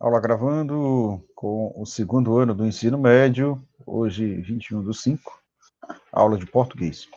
Aula gravando com o segundo ano do ensino médio, hoje 21/5, aula de português.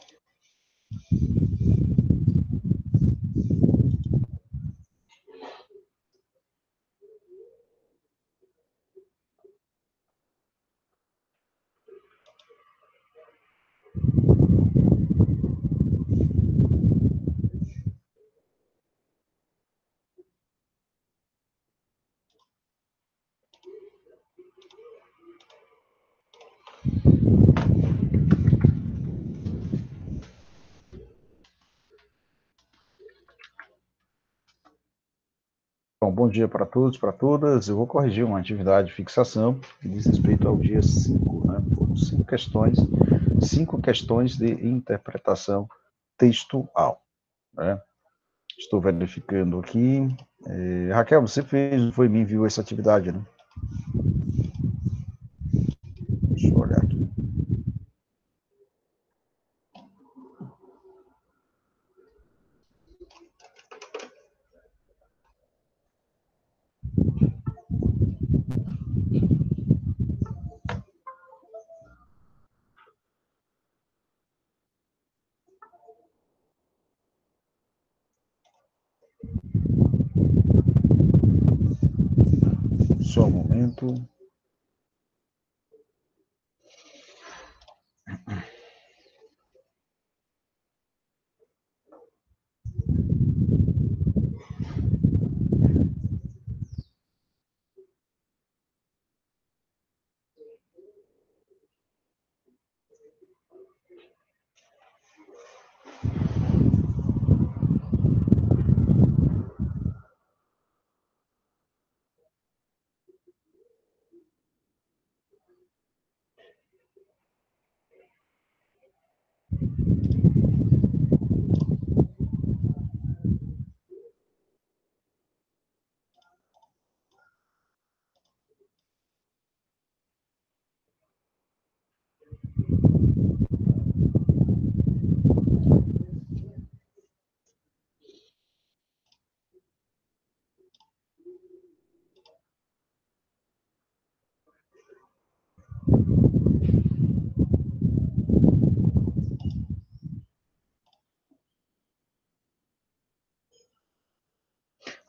Bom dia para todos, para todas. Eu vou corrigir uma atividade de fixação que diz respeito ao dia 5, né? Foram 5 questões de interpretação textual, né? Estou verificando aqui. Raquel, você me enviou essa atividade, né? Deixa eu olhar aqui. Só um momento.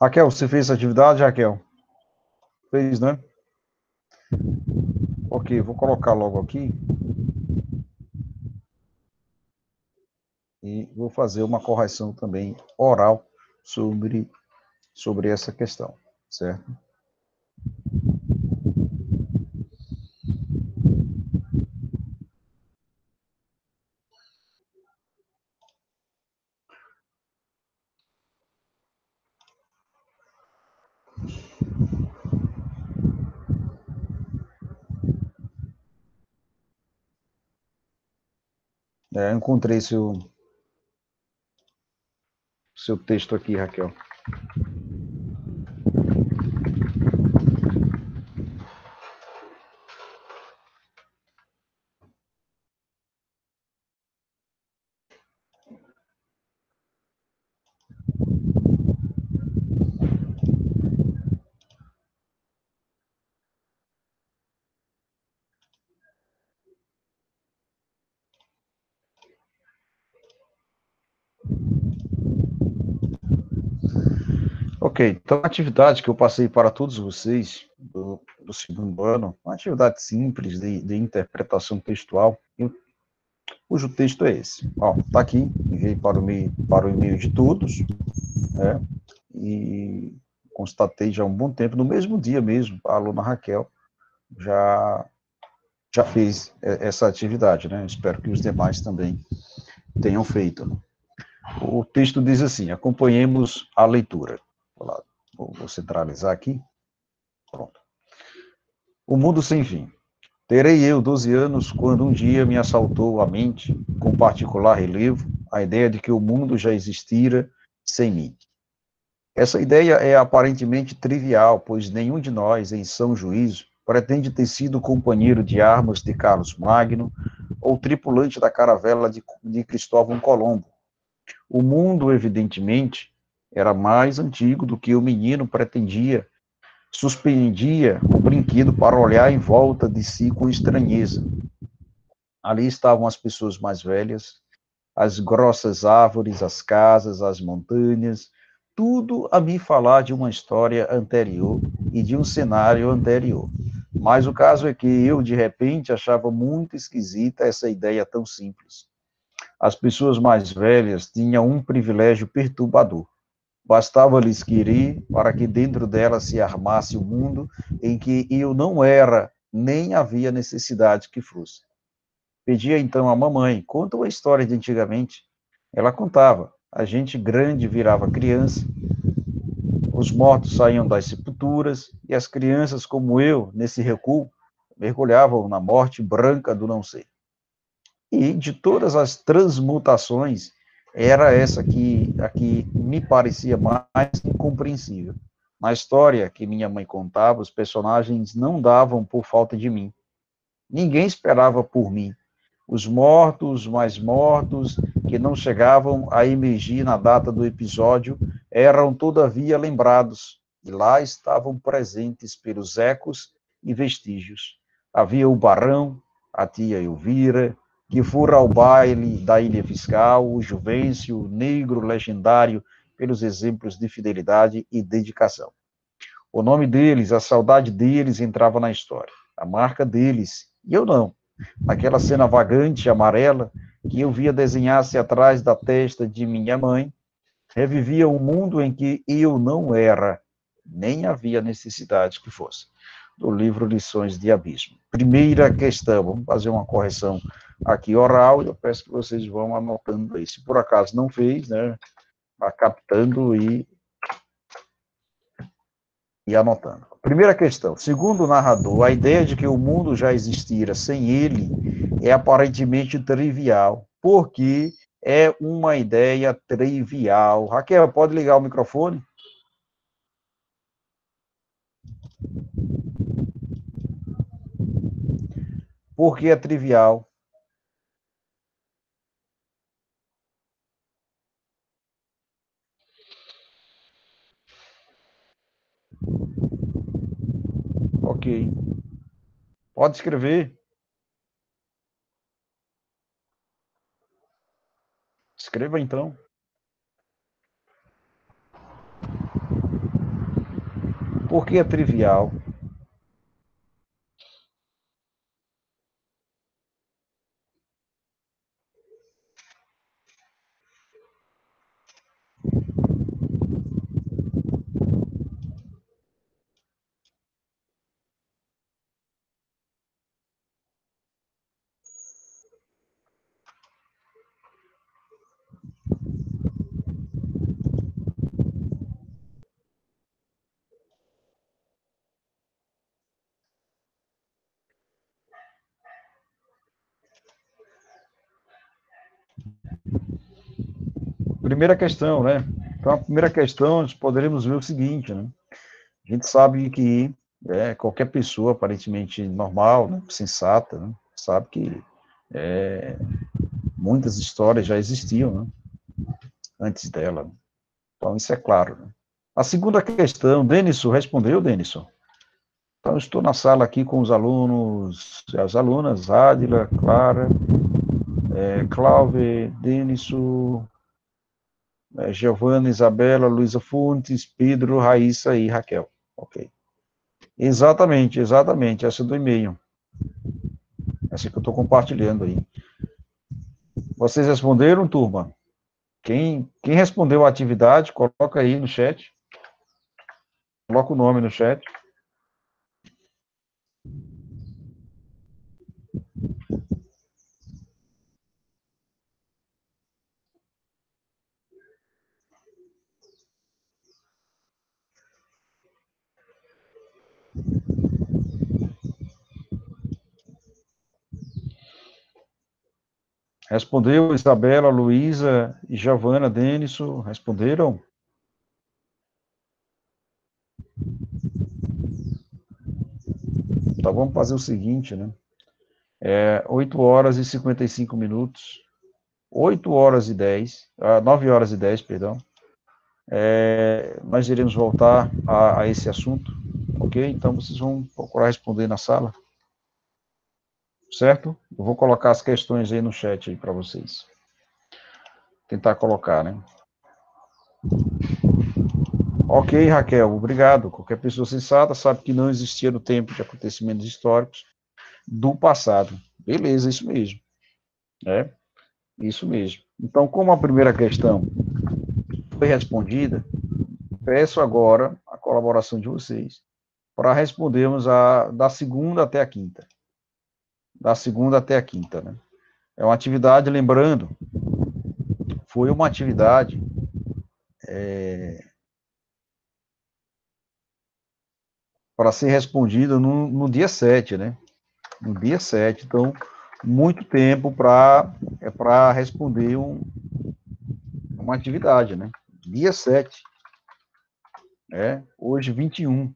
Raquel, você fez essa atividade, Raquel? Fez, né? Ok, vou colocar logo aqui e vou fazer uma correção também oral sobre essa questão, certo? Eu encontrei seu texto aqui, Raquel. Ok, então a atividade que eu passei para todos vocês do segundo ano, uma atividade simples de interpretação textual, cujo texto é esse. Está aqui, enviei para o e-mail de todos, né? E constatei já há um bom tempo, no mesmo dia mesmo, a aluna Raquel já fez essa atividade, né? Espero que os demais também tenham feito. O texto diz assim: acompanhemos a leitura. Vou centralizar aqui. Pronto. O mundo sem fim. Terei eu 12 anos quando um dia me assaltou a mente, com particular relevo, a ideia de que o mundo já existira sem mim. Essa ideia é aparentemente trivial, pois nenhum de nós, em são juízo, pretende ter sido companheiro de armas de Carlos Magno ou tripulante da caravela de Cristóvão Colombo. O mundo, evidentemente, era mais antigo do que o menino pretendia suspendia o brinquedo para olhar em volta de si com estranheza. Ali estavam as pessoas mais velhas, as grossas árvores, as casas, as montanhas, tudo a me falar de uma história anterior e de um cenário anterior. Mas o caso é que eu, de repente, achava muito esquisita essa ideia tão simples. As pessoas mais velhas tinham um privilégio perturbador. Bastava lhes querer para que dentro delas se armasse o mundo em que eu não era, nem havia necessidade que fosse. Pedia então à mamãe, conta uma história de antigamente. Ela contava, a gente grande virava criança, os mortos saíam das sepulturas, e as crianças como eu, nesse recuo, mergulhavam na morte branca do não ser. E de todas as transmutações, era essa a que me parecia mais incompreensível. Na história que minha mãe contava, os personagens não davam por falta de mim. Ninguém esperava por mim. Os mortos, mais mortos, que não chegavam a emergir na data do episódio, eram todavia lembrados, e lá estavam presentes pelos ecos e vestígios. Havia o Barão, a tia Elvira, que fora ao baile da Ilha Fiscal, o Juvencio, o negro legendário pelos exemplos de fidelidade e dedicação. O nome deles, a saudade deles entrava na história, a marca deles, e eu não. Aquela cena vagante, amarela, que eu via desenhar-se atrás da testa de minha mãe, revivia um mundo em que eu não era, nem havia necessidade que fosse. Do livro Lições de Abismo. Primeira questão, vamos fazer uma correção aqui oral, eu peço que vocês vão anotando aí. Se por acaso não fez, né, vá captando e anotando. Primeira questão. Segundo o narrador, a ideia de que o mundo já existira sem ele é aparentemente trivial, porque é uma ideia trivial. Raquel, pode ligar o microfone? Porque é trivial. Ok. Pode escrever. Escreva então. Porque é trivial. Primeira questão, né? Então, a primeira questão, nós poderíamos ver o seguinte, né? A gente sabe que qualquer pessoa aparentemente normal, né, sensata, né, sabe que muitas histórias já existiam, né, antes dela. Então, isso é claro. Né? A segunda questão, Denison, respondeu, Denison? Então, estou na sala aqui com os alunos, as alunas, Adila, Clara, Cláudia, Denison, Giovana, Isabela, Luísa Fontes, Pedro, Raíssa e Raquel. Ok. Exatamente, exatamente, essa do e-mail. Essa que eu estou compartilhando aí. Vocês responderam, turma? Quem respondeu a atividade, coloca aí no chat. Coloca o nome no chat. Respondeu Isabela, Luísa e Giovana, Denison, responderam? Então, vamos fazer o seguinte, né? 8 horas e 55 minutos, 8 horas e 10, 9 horas e 10, perdão. Nós iremos voltar a esse assunto, Ok? Então, vocês vão procurar responder na sala. Certo? Eu vou colocar as questões aí no chat aí para vocês. Tentar colocar, né? Ok, Raquel, obrigado. Qualquer pessoa sensata sabe que não existia no tempo de acontecimentos históricos do passado. Beleza, isso mesmo. É, isso mesmo. Então, como a primeira questão foi respondida, peço agora a colaboração de vocês para respondermos da segunda até a quinta. Da segunda até a quinta, né? É uma atividade, lembrando, foi uma atividade para ser respondida no dia 7, né? No dia 7, então, muito tempo para responder uma atividade, né? Dia 7, hoje 21.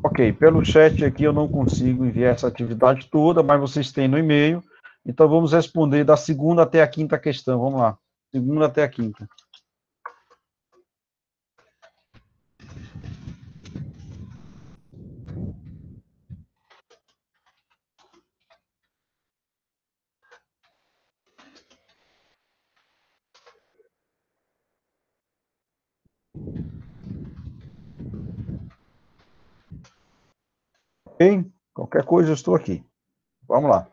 Ok, pelo chat aqui eu não consigo enviar essa atividade toda, mas vocês têm no e-mail. Então vamos responder da segunda até a quinta questão. Vamos lá. Segunda até a quinta. Ok? Qualquer coisa eu estou aqui. Vamos lá.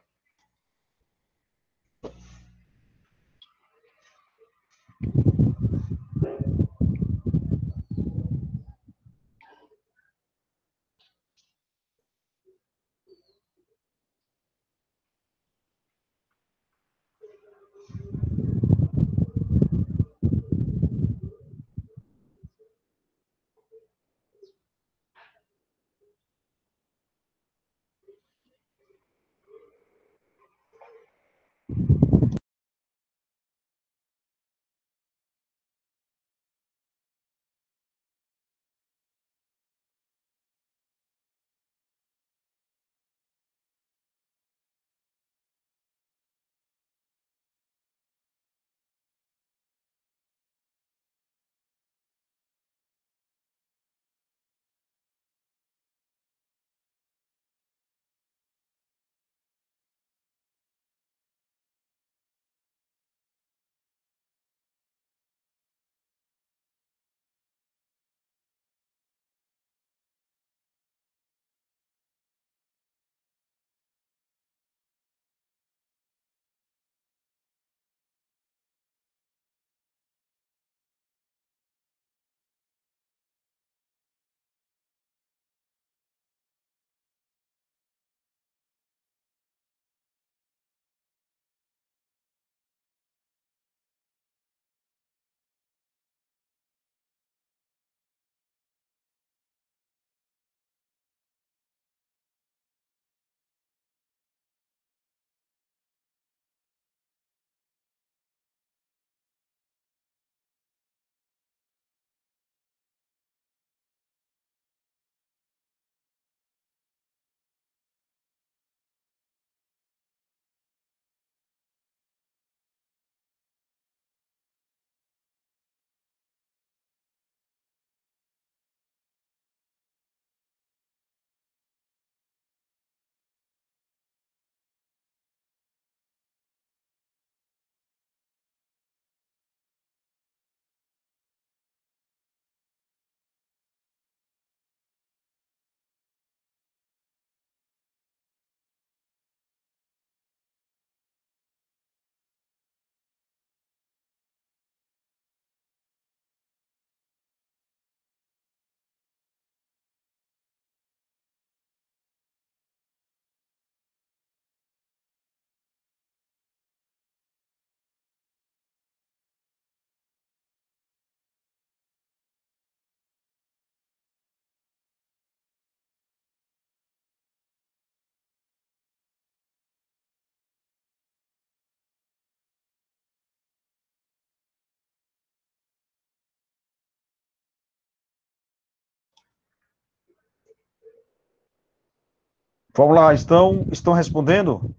Vamos lá, estão respondendo?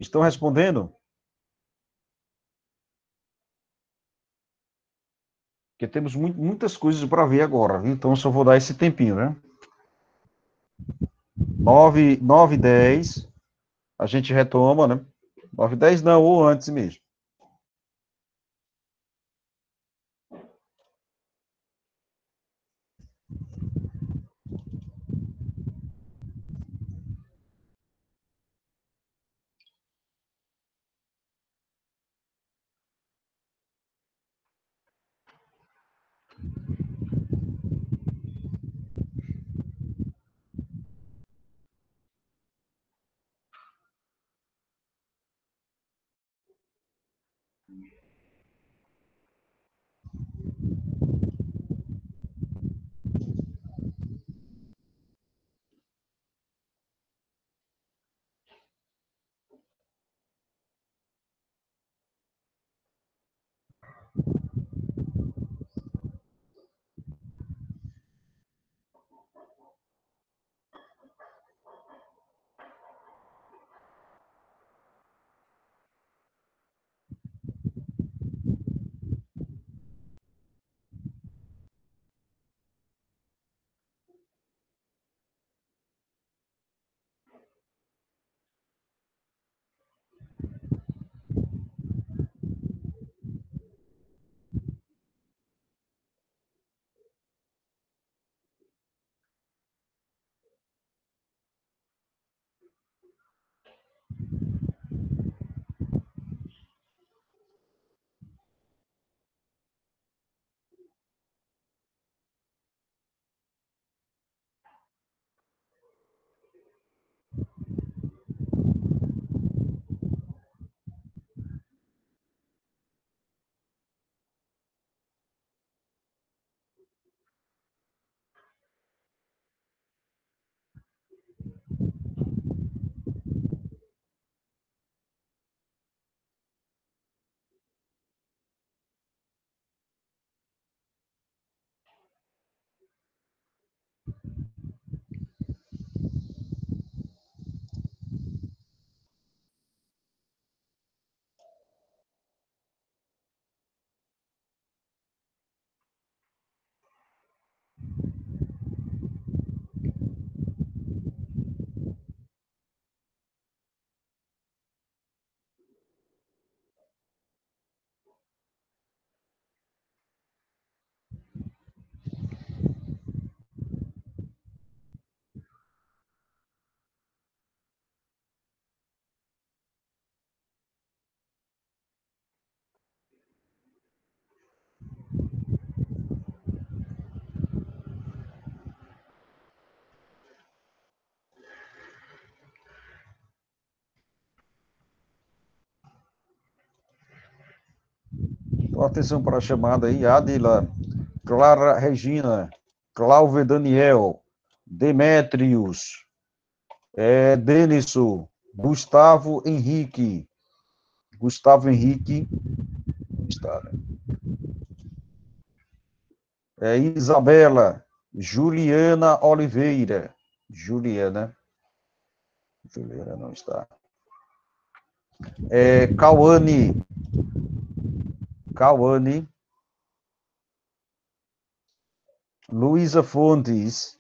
Estão respondendo? Porque temos muitas coisas para ver agora, viu? Então, eu só vou dar esse tempinho, né? 9h10, a gente retoma, né? 9h10 não, ou antes mesmo. Então, atenção para a chamada aí, Adila, Clara Regina, Cláudio Daniel, Demétrios, Denison, Gustavo Henrique, está, né? Isabela, Juliana Oliveira, Juliana não está. Cauane, Luísa Fontes,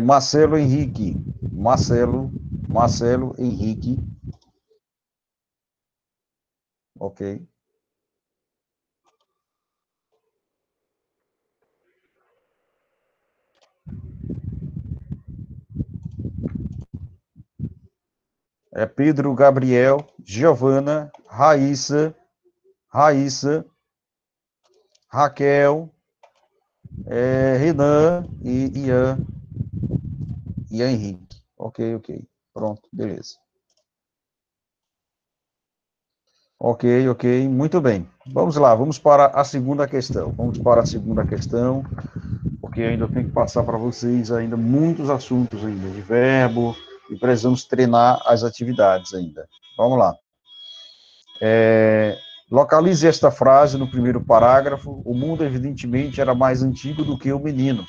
Marcelo Henrique, Marcelo Henrique, ok. Pedro Gabriel, Giovana, Raíssa, Raquel, Renan e Ian Henrique. Ok. Pronto, beleza. Ok, muito bem. Vamos lá, vamos para a segunda questão. Porque ainda tenho que passar para vocês ainda muitos assuntos ainda de verbo e precisamos treinar as atividades ainda. Vamos lá. Localize esta frase no primeiro parágrafo. O mundo, evidentemente, era mais antigo do que o menino.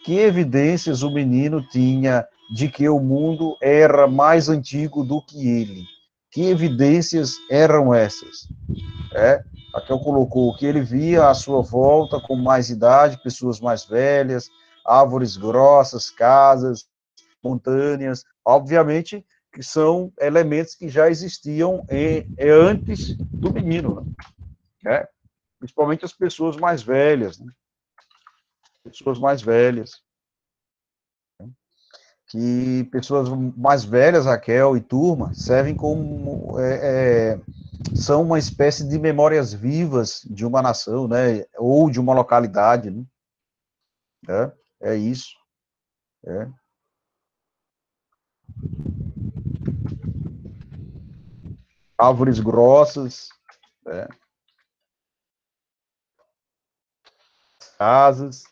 Que evidências o menino tinha de que o mundo era mais antigo do que ele? Que evidências eram essas? Raquel colocou que ele via à sua volta com mais idade, pessoas mais velhas, árvores grossas, casas, montanhas, obviamente que são elementos que já existiam antes do menino, né? Principalmente as pessoas mais velhas, né? Pessoas mais velhas, que pessoas mais velhas, Raquel e turma, servem como são uma espécie de memórias vivas de uma nação, né? Ou de uma localidade, né? É isso. É. Árvores grossas, né? Casas,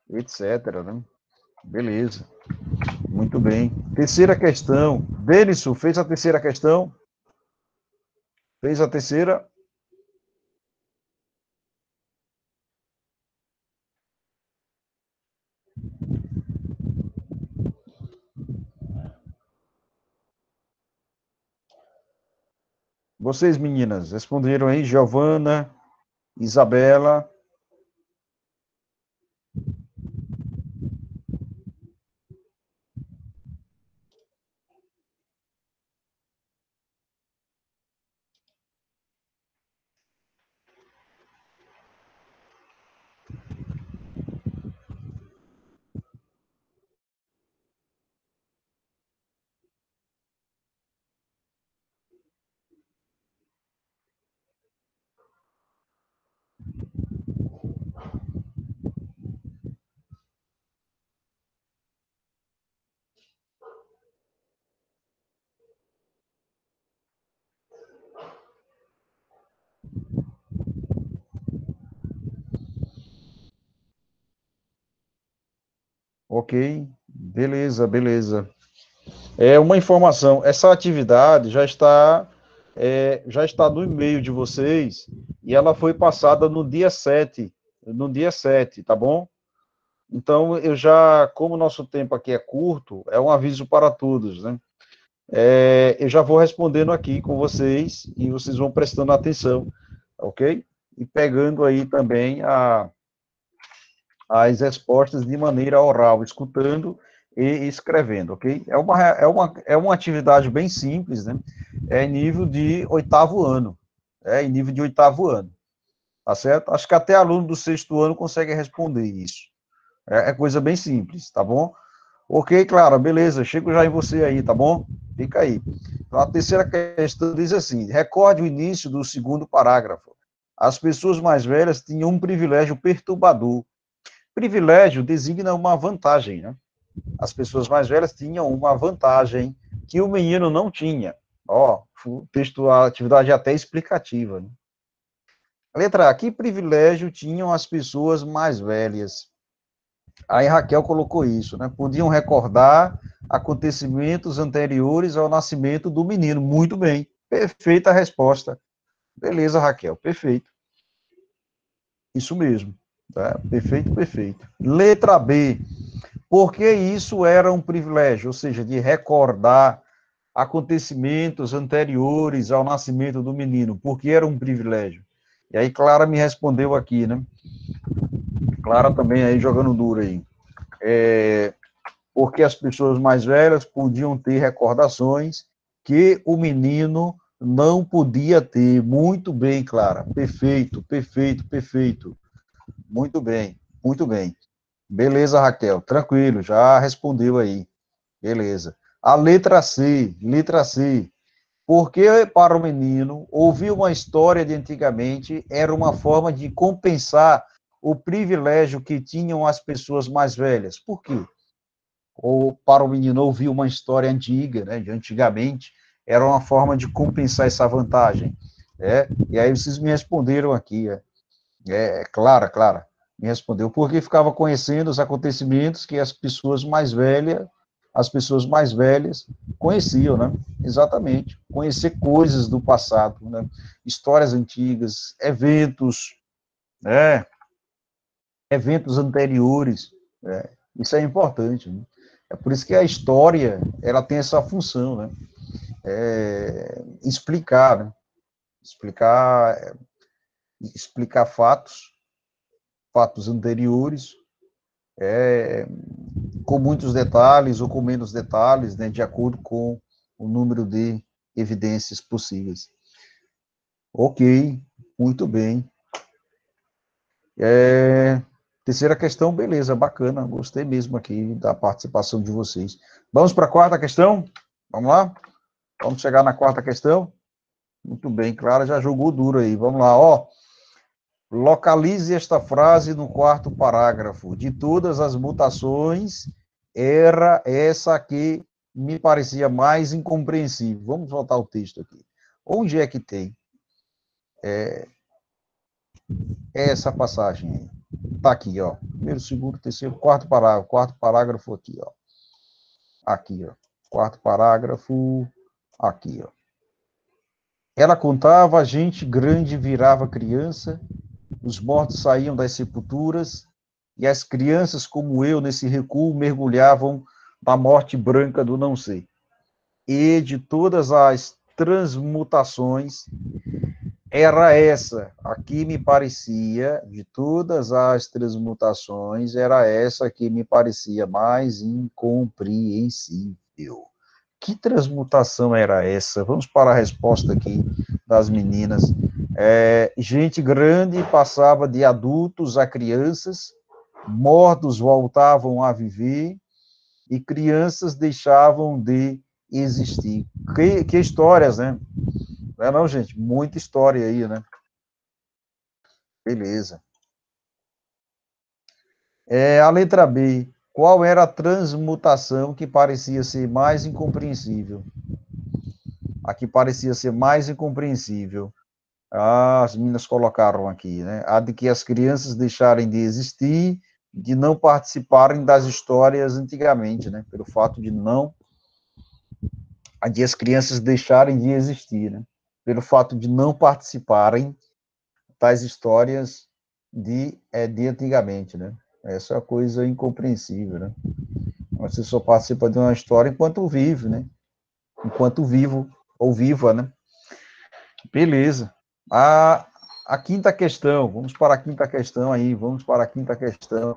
etc. Né? Beleza. Muito bem. Terceira questão. Denison, fez a terceira questão? Fez a terceira? Vocês, meninas, responderam aí, Giovana, Isabela. Ok, beleza, beleza. É uma informação. Essa atividade já está no e-mail de vocês e ela foi passada no dia 7, tá bom? Então, como o nosso tempo aqui é curto, é um aviso para todos, né? Eu já vou respondendo aqui com vocês e vocês vão prestando atenção, ok? E pegando aí também as respostas de maneira oral, escutando e escrevendo, ok? É uma atividade bem simples, né? É em nível de oitavo ano, em nível de oitavo ano, tá certo? Acho que até aluno do sexto ano consegue responder isso. É coisa bem simples, tá bom? Ok, Clara, beleza, chego já em você aí, tá bom? Fica aí. Então, a terceira questão diz assim: recorde o início do segundo parágrafo. As pessoas mais velhas tinham um privilégio perturbador. Privilégio designa uma vantagem, né? As pessoas mais velhas tinham uma vantagem que o menino não tinha. Ó, o texto, a atividade é até explicativa, né? Letra A, que privilégio tinham as pessoas mais velhas? Aí Raquel colocou isso, né? Podiam recordar acontecimentos anteriores ao nascimento do menino. Muito bem, perfeita a resposta. Beleza, Raquel, perfeito. Isso mesmo, tá? Perfeito, perfeito. Letra B, porque isso era um privilégio, ou seja, de recordar acontecimentos anteriores ao nascimento do menino, porque era um privilégio. E aí Clara me respondeu aqui, né? Clara também aí jogando duro aí. Porque as pessoas mais velhas podiam ter recordações que o menino não podia ter. Muito bem, Clara. Perfeito, perfeito, perfeito. Muito bem, muito bem. Beleza, Raquel. Tranquilo, já respondeu aí. Beleza. A letra C, letra C. Porque para o menino, ouvir uma história de antigamente era uma forma de compensar o privilégio que tinham as pessoas mais velhas. Por quê? Ou para o menino ouvir uma história antiga, né, de antigamente, era uma forma de compensar essa vantagem. E aí vocês me responderam aqui, Clara, me respondeu, porque ficava conhecendo os acontecimentos que as pessoas mais velhas as pessoas mais velhas conheciam, né? Exatamente. Conhecer coisas do passado, né? Histórias antigas, eventos, né? Eventos anteriores. Né? Isso é importante. Né? É por isso que a história, ela tem essa função, né? Explicar, né? Explicar, explicar fatos anteriores, com muitos detalhes ou com menos detalhes, né, de acordo com o número de evidências possíveis. Ok, muito bem. Terceira questão, beleza, bacana, gostei mesmo aqui da participação de vocês. Vamos para a quarta questão? Vamos lá? Vamos chegar na quarta questão? Muito bem, Clara já jogou duro aí. Vamos lá, ó. Localize esta frase no quarto parágrafo. De todas as mutações, era essa que me parecia mais incompreensível. Vamos voltar o texto aqui. Onde é que tem essa passagem aí? Está aqui, ó. Primeiro, segundo, terceiro, quarto parágrafo. Quarto parágrafo aqui, ó. Aqui, ó. Quarto parágrafo aqui, ó. Ela contava, a gente grande virava criança, os mortos saíam das sepulturas, e as crianças, como eu, nesse recuo, mergulhavam na morte branca do não sei. E de todas as transmutações, era essa, aqui me parecia, de todas as transmutações, era essa que me parecia mais incompreensível. Que transmutação era essa? Vamos para a resposta aqui das meninas. Gente grande passava de adultos a crianças, mortos voltavam a viver e crianças deixavam de existir. Que histórias, né? Não é não, gente? Muita história aí, né? Beleza. A letra B. Qual era a transmutação que parecia ser mais incompreensível? A que parecia ser mais incompreensível. As meninas colocaram aqui, né? A de que as crianças deixarem de existir, de não participarem das histórias antigamente, né? Pelo fato de não... A de as crianças deixarem de existir, né? Pelo fato de não participarem das histórias de antigamente, né? Essa é uma coisa incompreensível, né? Você só participa de uma história enquanto vive, né? Enquanto vivo ou viva, né? Beleza. A quinta questão, vamos para a quinta questão aí, vamos para a quinta questão.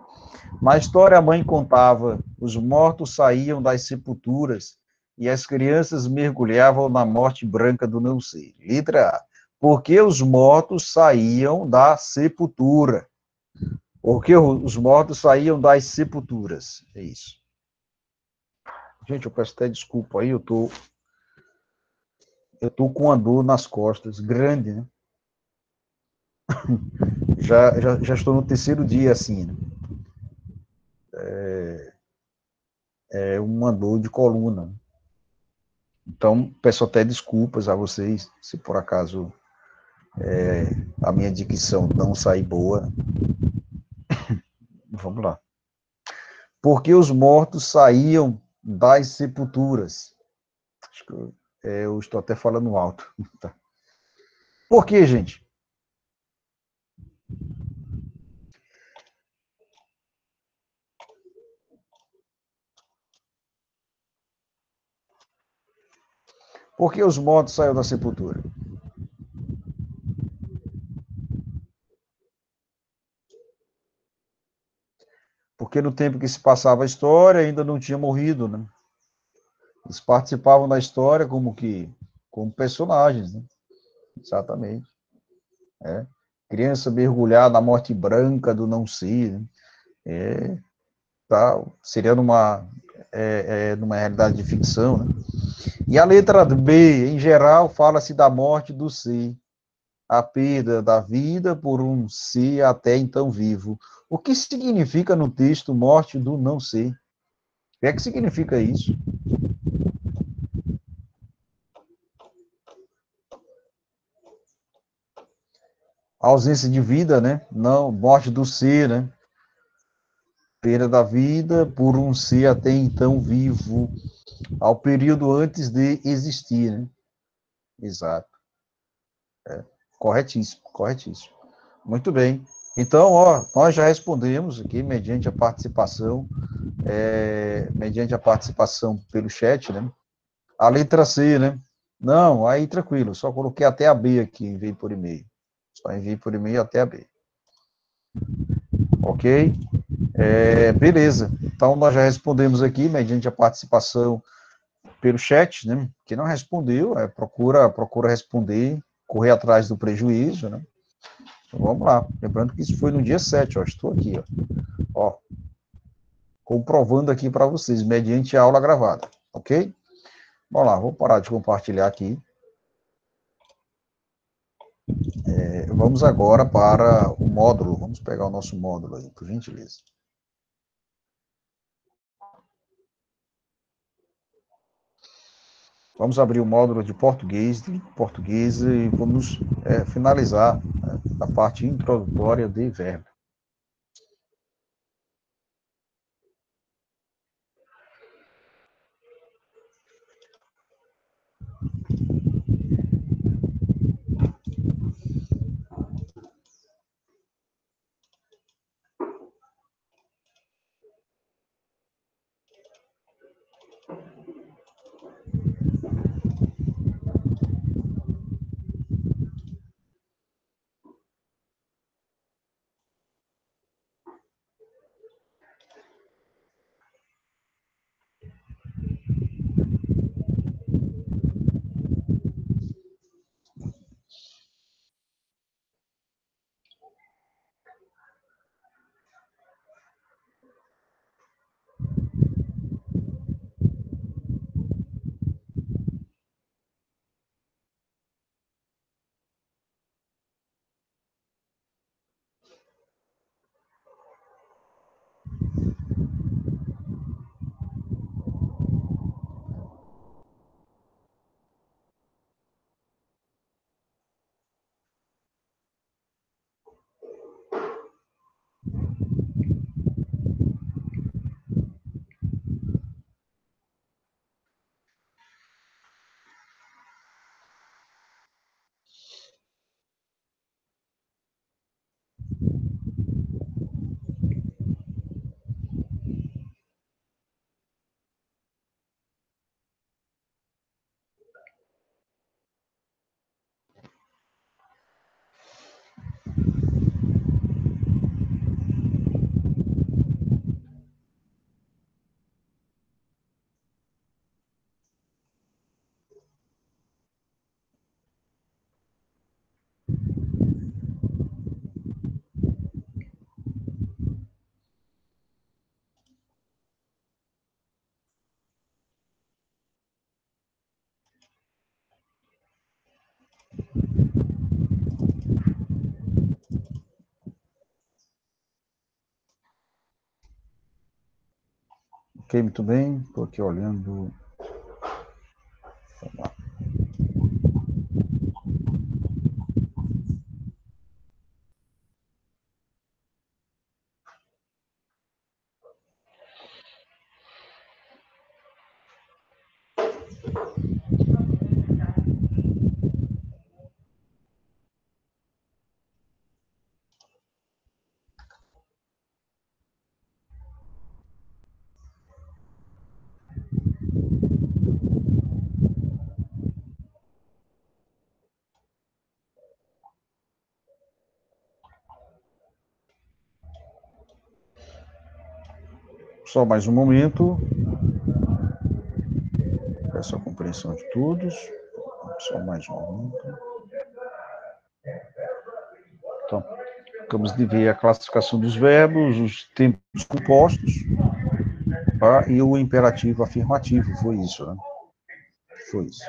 Na história, a mãe contava, os mortos saíam das sepulturas e as crianças mergulhavam na morte branca do não ser. Letra A. Porque os mortos saíam da sepultura. Porque os mortos saíam das sepulturas. É isso. Gente, eu peço até desculpa aí, eu tô com uma dor nas costas, grande, né? Já estou no terceiro dia assim, né? Uma dor de coluna. Então, peço até desculpas a vocês, se por acaso a minha dicção não sair boa. Vamos lá. Porque os mortos saíam das sepulturas. Acho que eu estou até falando alto. Tá. Por quê, gente? Por que os mortos saíram da sepultura? Porque no tempo que se passava a história, ainda não tinha morrido, né? Eles participavam da história como personagens, né? Exatamente. Criança mergulhar na morte branca do não ser, né? Seria numa realidade de ficção, né? E a letra B, em geral, fala-se da morte do ser, a perda da vida por um ser até então vivo. O que significa no texto morte do não ser? O que é que significa isso? A ausência de vida, né? Não, morte do ser, né? perda da vida por um ser até então vivo, ao período antes de existir, né? Exato. Corretíssimo, corretíssimo. Muito bem. Então, ó, nós já respondemos aqui, mediante a participação pelo chat, né? A letra C, né? Não, aí tranquilo, só coloquei até a B aqui, enviei por e-mail. Só enviei por e-mail até a B. Ok? Beleza. Então, nós já respondemos aqui, mediante a participação pelo chat, né? Quem não respondeu, procura responder, correr atrás do prejuízo, né? Então, vamos lá. Lembrando que isso foi no dia 7, ó. Estou aqui, ó comprovando aqui para vocês, mediante a aula gravada, ok? Vamos lá, vou parar de compartilhar aqui. Vamos agora para o módulo, vamos pegar o nosso módulo aí, por gentileza. Vamos abrir o módulo de português e vamos finalizar a parte introdutória de verbo. Ok, muito bem, estou aqui olhando. Vamos lá. Só mais um momento. Peço a compreensão de todos. Só mais um momento. Então, acabamos de ver a classificação dos verbos, os tempos compostos, tá? E o imperativo afirmativo, foi isso, né? Foi isso.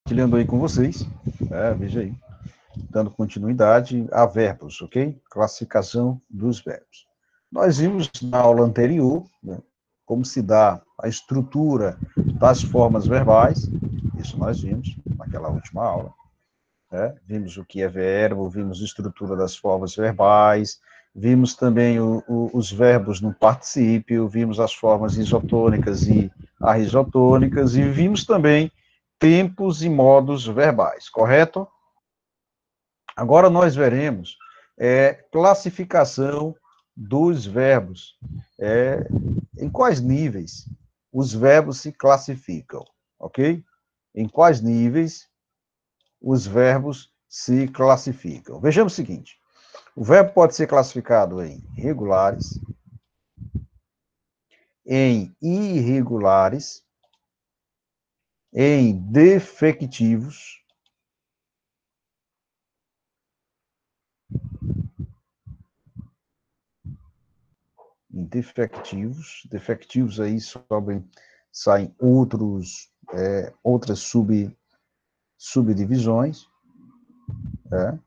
compartilhando aí com vocês, veja aí, dando continuidade a verbos, ok? Classificação dos verbos. Nós vimos na aula anterior, né, como se dá a estrutura das formas verbais, isso nós vimos naquela última aula, né? Vimos o que é verbo, vimos a estrutura das formas verbais, vimos também os verbos no particípio, vimos as formas isotônicas e arrisotônicas, e vimos também tempos e modos verbais, correto? Agora nós veremos classificação dos verbos, em quais níveis os verbos se classificam, ok? Em quais níveis os verbos se classificam. Vejamos o seguinte, o verbo pode ser classificado em regulares, em irregulares, em defectivos, defectivos aí saem outras subdivisões, né?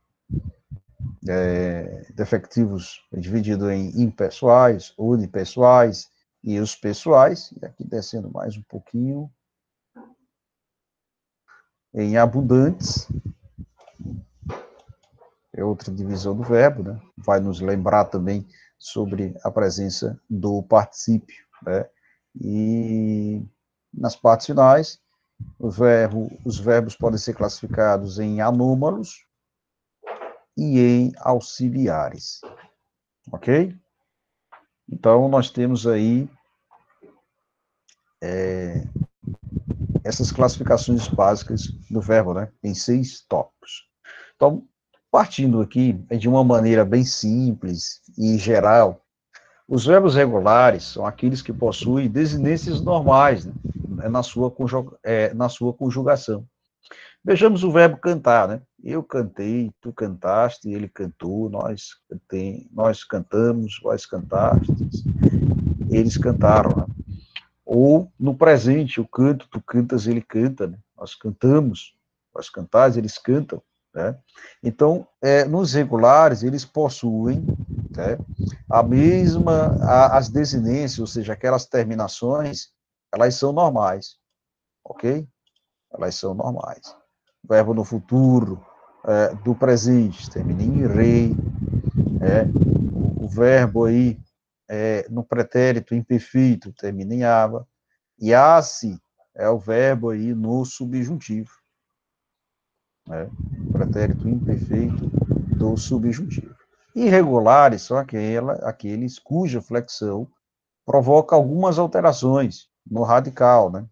Defectivos é dividido em impessoais, unipessoais e os pessoais, e aqui descendo mais um pouquinho, em abundantes, é outra divisão do verbo, né? Vai nos lembrar também sobre a presença do particípio, né? E nas partes finais, os verbos podem ser classificados em anômalos e em auxiliares, ok? Então, nós temos aí essas classificações básicas do verbo, né? Em 6 tópicos. Então, partindo aqui de uma maneira bem simples e geral, os verbos regulares são aqueles que possuem desinências normais, né? na sua conjugação. Vejamos o verbo cantar, né? Eu cantei, tu cantaste, ele cantou, nós cantamos, vós cantastes, eles cantaram, né? Ou no presente, eu canto, tu cantas, ele canta, né? Nós cantamos, vós cantais, eles cantam, né? Então, nos regulares, eles possuem, né, as desinências, ou seja, aquelas terminações, elas são normais, ok? Elas são normais. O verbo no futuro, do presente, termina em rei, o verbo aí, no pretérito imperfeito, termina em ava, e asse é o verbo aí no subjuntivo, né? Pretérito imperfeito do subjuntivo. Irregulares são aqueles cuja flexão provoca algumas alterações no radical, né?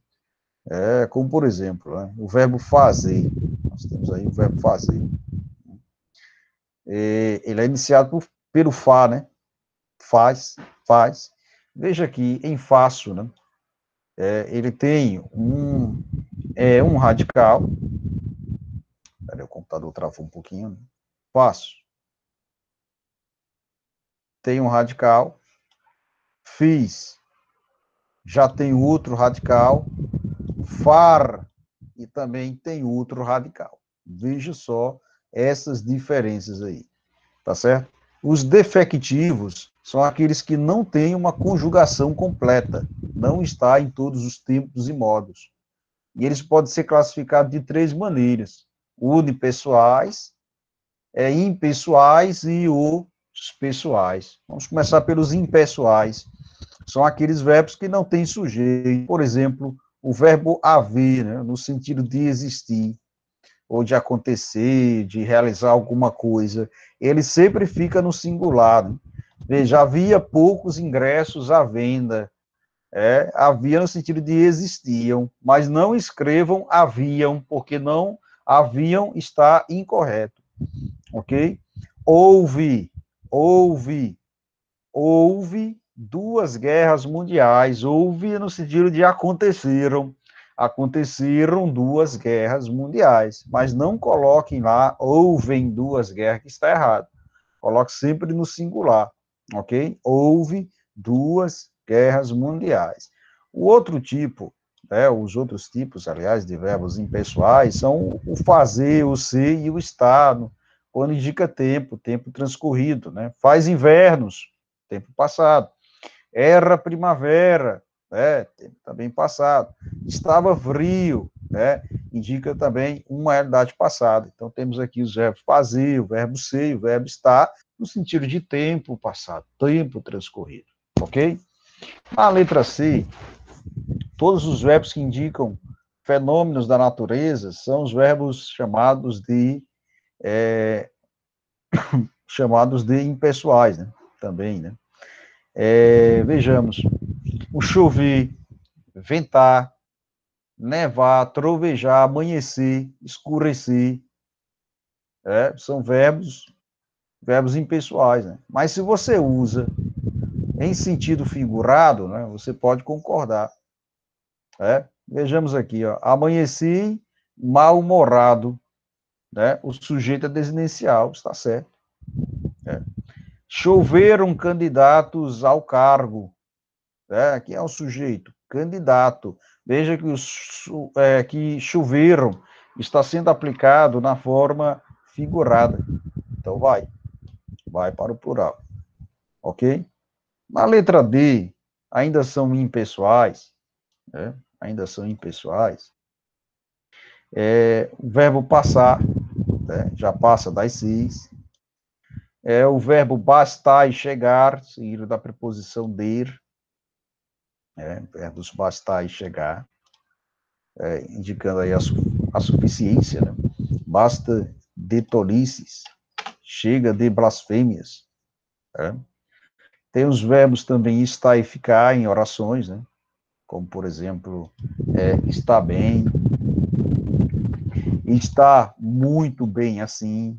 Como, por exemplo, né, o verbo fazer. Nós temos aí o verbo fazer. Ele é iniciado pelo fa, né? Faz. Veja aqui, em faço, né? Ele tem um radical. Peraí, o computador travou um pouquinho. Né? Faço. Tem um radical. Fiz. Já tem outro radical. Far. E também tem outro radical. Veja só essas diferenças aí. Tá certo? Os defectivos são aqueles que não têm uma conjugação completa. Não está em todos os tempos e modos. E eles podem ser classificados de 3 maneiras: unipessoais, impessoais e os pessoais. Vamos começar pelos impessoais. São aqueles verbos que não têm sujeito. Por exemplo, o verbo haver, né, no sentido de existir, ou de acontecer, de realizar alguma coisa. Ele sempre fica no singular. Né? Veja, havia poucos ingressos à venda. Havia no sentido de existiam, mas não escrevam haviam, porque não haviam está incorreto, ok? Houve 2 guerras mundiais, houve no sentido de aconteceram 2 guerras mundiais, mas não coloquem lá, houvem 2 guerras, que está errado. Coloque sempre no singular, ok? Houve 2 guerras mundiais. O outro tipo né, os outros tipos, aliás, de verbos impessoais, são o fazer, o ser e o estar, quando indica tempo, tempo transcorrido, né? Faz invernos, tempo passado. Era primavera, né? Tempo também passado. Estava frio, né? Indica também uma realidade passada. Então, temos aqui os verbos fazer, o verbo ser, o verbo estar, no sentido de tempo passado, tempo transcorrido, ok? A letra C, todos os verbos que indicam fenômenos da natureza são os verbos chamados de impessoais, né? Também, né? Vejamos, o chover, ventar, nevar, trovejar, amanhecer, escurecer, são verbos impessoais, né? Mas se você usa em sentido figurado, né, você pode concordar. Vejamos aqui, ó, amanheci mal-humorado, né? O sujeito é desinencial, está certo. Choveram candidatos ao cargo, né? Quem é o sujeito? Candidato. Veja que choveram está sendo aplicado na forma figurada. Então, vai para o plural, ok? Na letra D, ainda são impessoais, né? Ainda são impessoais. O verbo passar, né? Já passa das 6. O verbo bastar e chegar, seguido da preposição der, verbos bastar e chegar, indicando aí a suficiência, né? Basta de tolices, chega de blasfêmias. Tem os verbos também estar e ficar em orações, né? Como, por exemplo, está bem, está muito bem assim,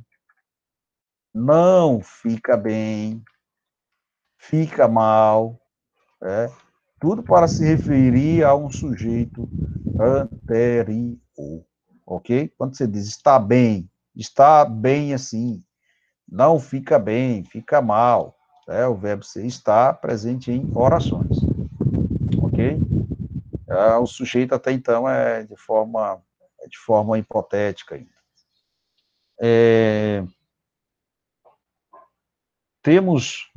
não fica bem, fica mal, tudo para se referir a um sujeito anterior, ok? Quando você diz está bem assim, não fica bem, fica mal, o verbo ser está presente em orações, ok? O sujeito até então é de forma hipotética. Temos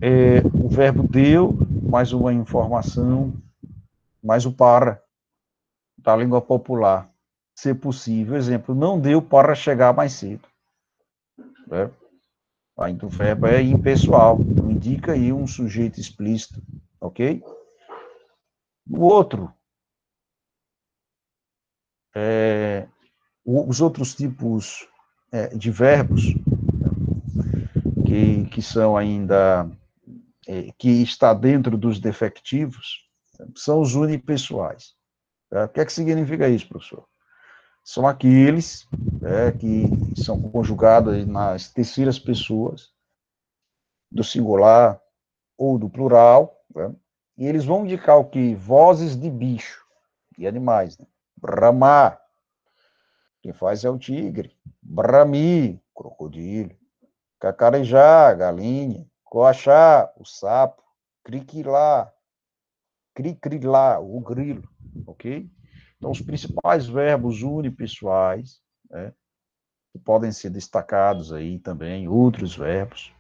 o verbo deu, mais uma informação, mais o para, da língua popular, ser possível. Exemplo, não deu para chegar mais cedo. Ainda o verbo é impessoal, não indica aí um sujeito explícito, ok? O outro, os outros tipos de verbos que são ainda, que está dentro dos defectivos, são os unipessoais. O que é que significa isso, professor? São aqueles que são conjugados nas terceiras pessoas, do singular ou do plural, né? E eles vão indicar o que? Vozes de bicho e animais, né? Bramar, quem faz é o tigre. Brami, crocodilo. Cacarejar, galinha. Coachar, o sapo. Criquilá, cricrilá, o grilo, ok? Então, os principais verbos unipessoais, né, que podem ser destacados aí também, outros verbos,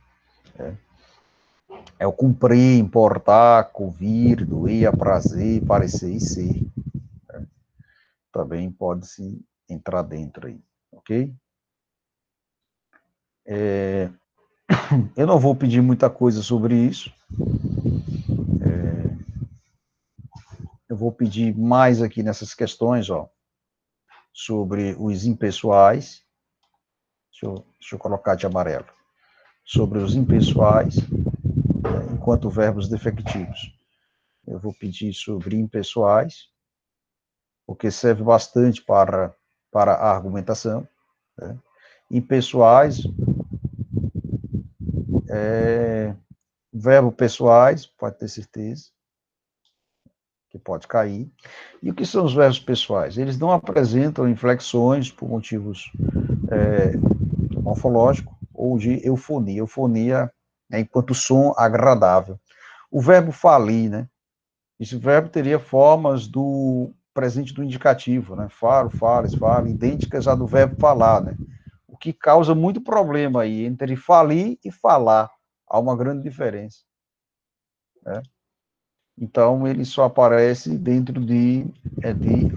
o cumprir, importar, convir, doer, aprazer, parecer e ser. Também pode-se entrar dentro aí, ok? Eu não vou pedir muita coisa sobre isso. Eu vou pedir mais aqui nessas questões, ó, sobre os impessoais. Deixa eu colocar de amarelo. Sobre os impessoais, enquanto verbos defectivos. Eu vou pedir sobre impessoais, porque serve bastante para a argumentação. Né? Impessoais, verbo pessoais, pode ter certeza, que pode cair. E o que são os verbos pessoais? Eles não apresentam inflexões por motivos morfológicos ou de eufonia. Eufonia é enquanto som agradável. O verbo falir, né? Esse verbo teria formas do presente do indicativo, né? Falo, fales, falo, idênticas à do verbo falar, né? O que causa muito problema aí entre falir e falar. Há uma grande diferença, né? Então, ele só aparece dentro de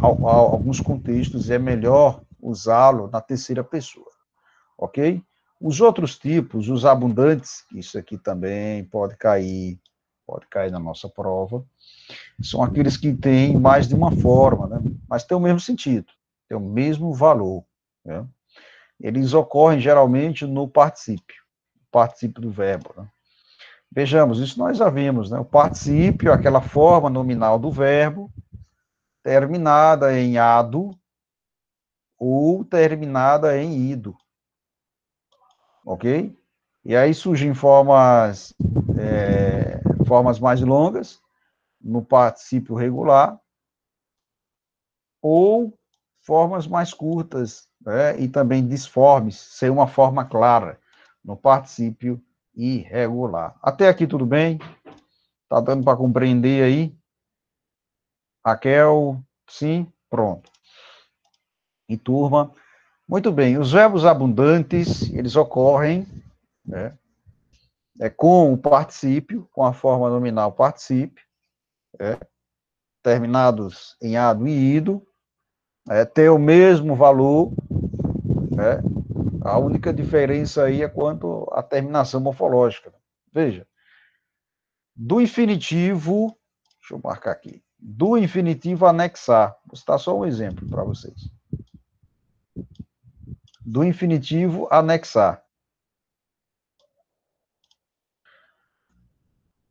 alguns contextos, e é melhor usá-lo na terceira pessoa, ok? Os outros tipos, os abundantes, isso aqui também pode cair na nossa prova, são aqueles que têm mais de uma forma, né? Mas tem o mesmo sentido, tem o mesmo valor, né? Eles ocorrem geralmente no particípio do verbo, né? Vejamos, isso nós já vimos, né? O particípio, aquela forma nominal do verbo, terminada em ado ou terminada em ido, ok? E aí surgem formas mais longas, no particípio regular, ou formas mais curtas, né? E também disformes, sem uma forma clara, no particípio irregular. Até aqui tudo bem? Tá dando para compreender aí? Raquel, sim? Pronto. E turma, muito bem. Os verbos abundantes, eles ocorrem, né, com o particípio, com a forma nominal particípio, terminados em ado e ido, tem o mesmo valor, né? A única diferença aí é quanto à terminação morfológica. Veja, do infinitivo, deixa eu marcar aqui, do infinitivo anexar, vou citar só um exemplo para vocês. Do infinitivo anexar.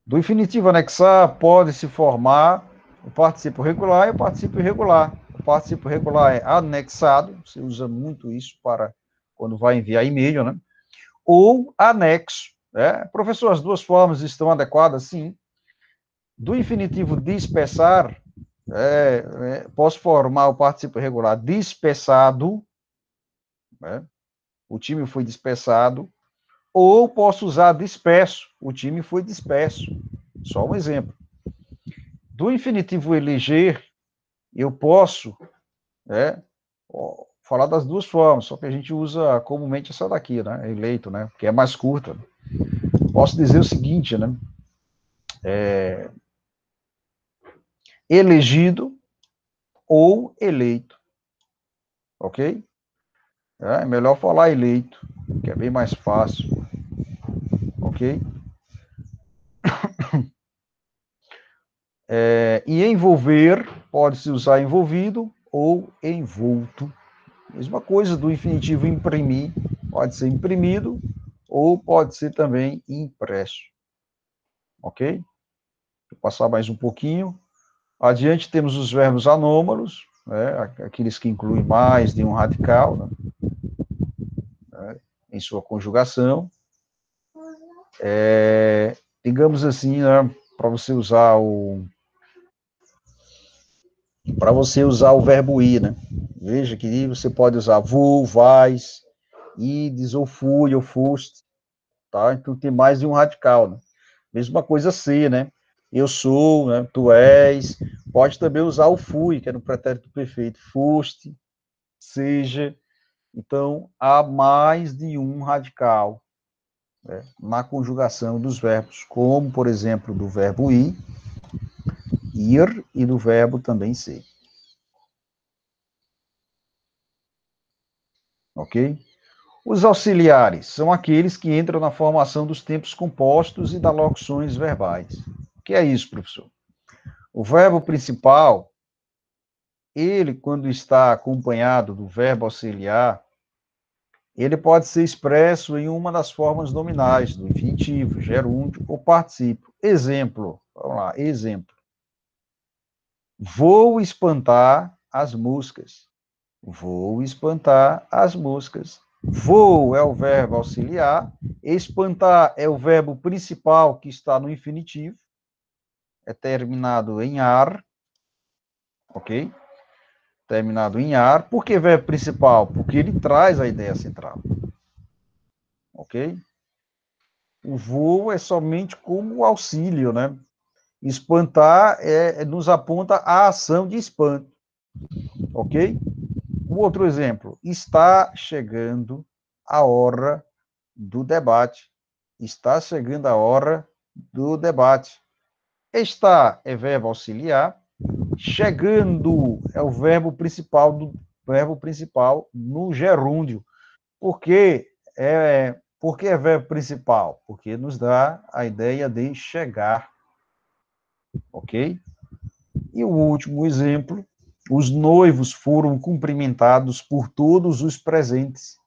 Do infinitivo anexar pode se formar o particípio regular e o particípio irregular. O particípio regular é anexado, você usa muito isso para quando vai enviar e-mail, né? Ou anexo, né? Professor, as duas formas estão adequadas? Sim. Do infinitivo dispersar, posso formar o particípio regular dispersado, né? O time foi dispersado, ou posso usar disperso, o time foi disperso. Só um exemplo. Do infinitivo eleger, eu posso, né, falar das duas formas, só que a gente usa comumente essa daqui, né, eleito, né, que é mais curta. Posso dizer o seguinte, né, elegido ou eleito, ok? É melhor falar eleito, que é bem mais fácil, ok? E envolver, pode-se usar envolvido ou envolto. Mesma coisa do infinitivo imprimir, pode ser imprimido ou pode ser também impresso. Ok? Vou passar mais um pouquinho. Adiante temos os verbos anômalos, né, aqueles que incluem mais de um radical, né, em sua conjugação. Digamos assim, né, para você usar o verbo ir, né? Veja que você pode usar vou, vais, ides, ou fui, ou foste, tá? Então tem mais de um radical, né? Mesma coisa ser, né? Eu sou, né? Tu és. Pode também usar o fui, que é no pretérito perfeito. Foste, seja. Então, há mais de um radical, né, na conjugação dos verbos, como, por exemplo, do verbo ir e do verbo também ser. Ok? Os auxiliares são aqueles que entram na formação dos tempos compostos e das locuções verbais. O que é isso, professor? O verbo principal, ele, quando está acompanhado do verbo auxiliar, ele pode ser expresso em uma das formas nominais, do infinitivo, gerúndio ou particípio. Exemplo, vamos lá, exemplo. Vou espantar as moscas. Vou espantar as moscas. Vou é o verbo auxiliar, espantar é o verbo principal que está no infinitivo, é terminado em ar, ok? Terminado em ar. Por que verbo principal? Porque ele traz a ideia central, ok? O voo é somente como auxílio, né? Espantar nos aponta a ação de espanto. Ok? Um outro exemplo. Está chegando a hora do debate. Está chegando a hora do debate. Está é verbo auxiliar. Chegando é o verbo principal no gerúndio. Por que é verbo principal? Porque nos dá a ideia de chegar, ok? E o último exemplo, os noivos foram cumprimentados por todos os presentes.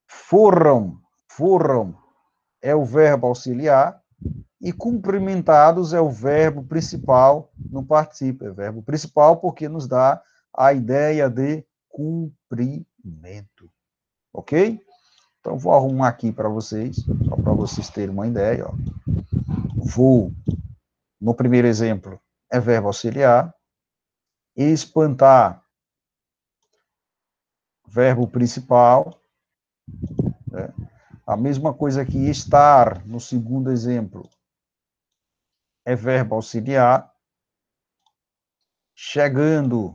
Foram é o verbo auxiliar e cumprimentados é o verbo principal no particípio. É verbo principal porque nos dá a ideia de cumprimento, ok? Então, vou arrumar aqui para vocês, só para vocês terem uma ideia. Ó. Vou, no primeiro exemplo, é verbo auxiliar. Espantar, verbo principal. Né? A mesma coisa que estar, no segundo exemplo, é verbo auxiliar. Chegando,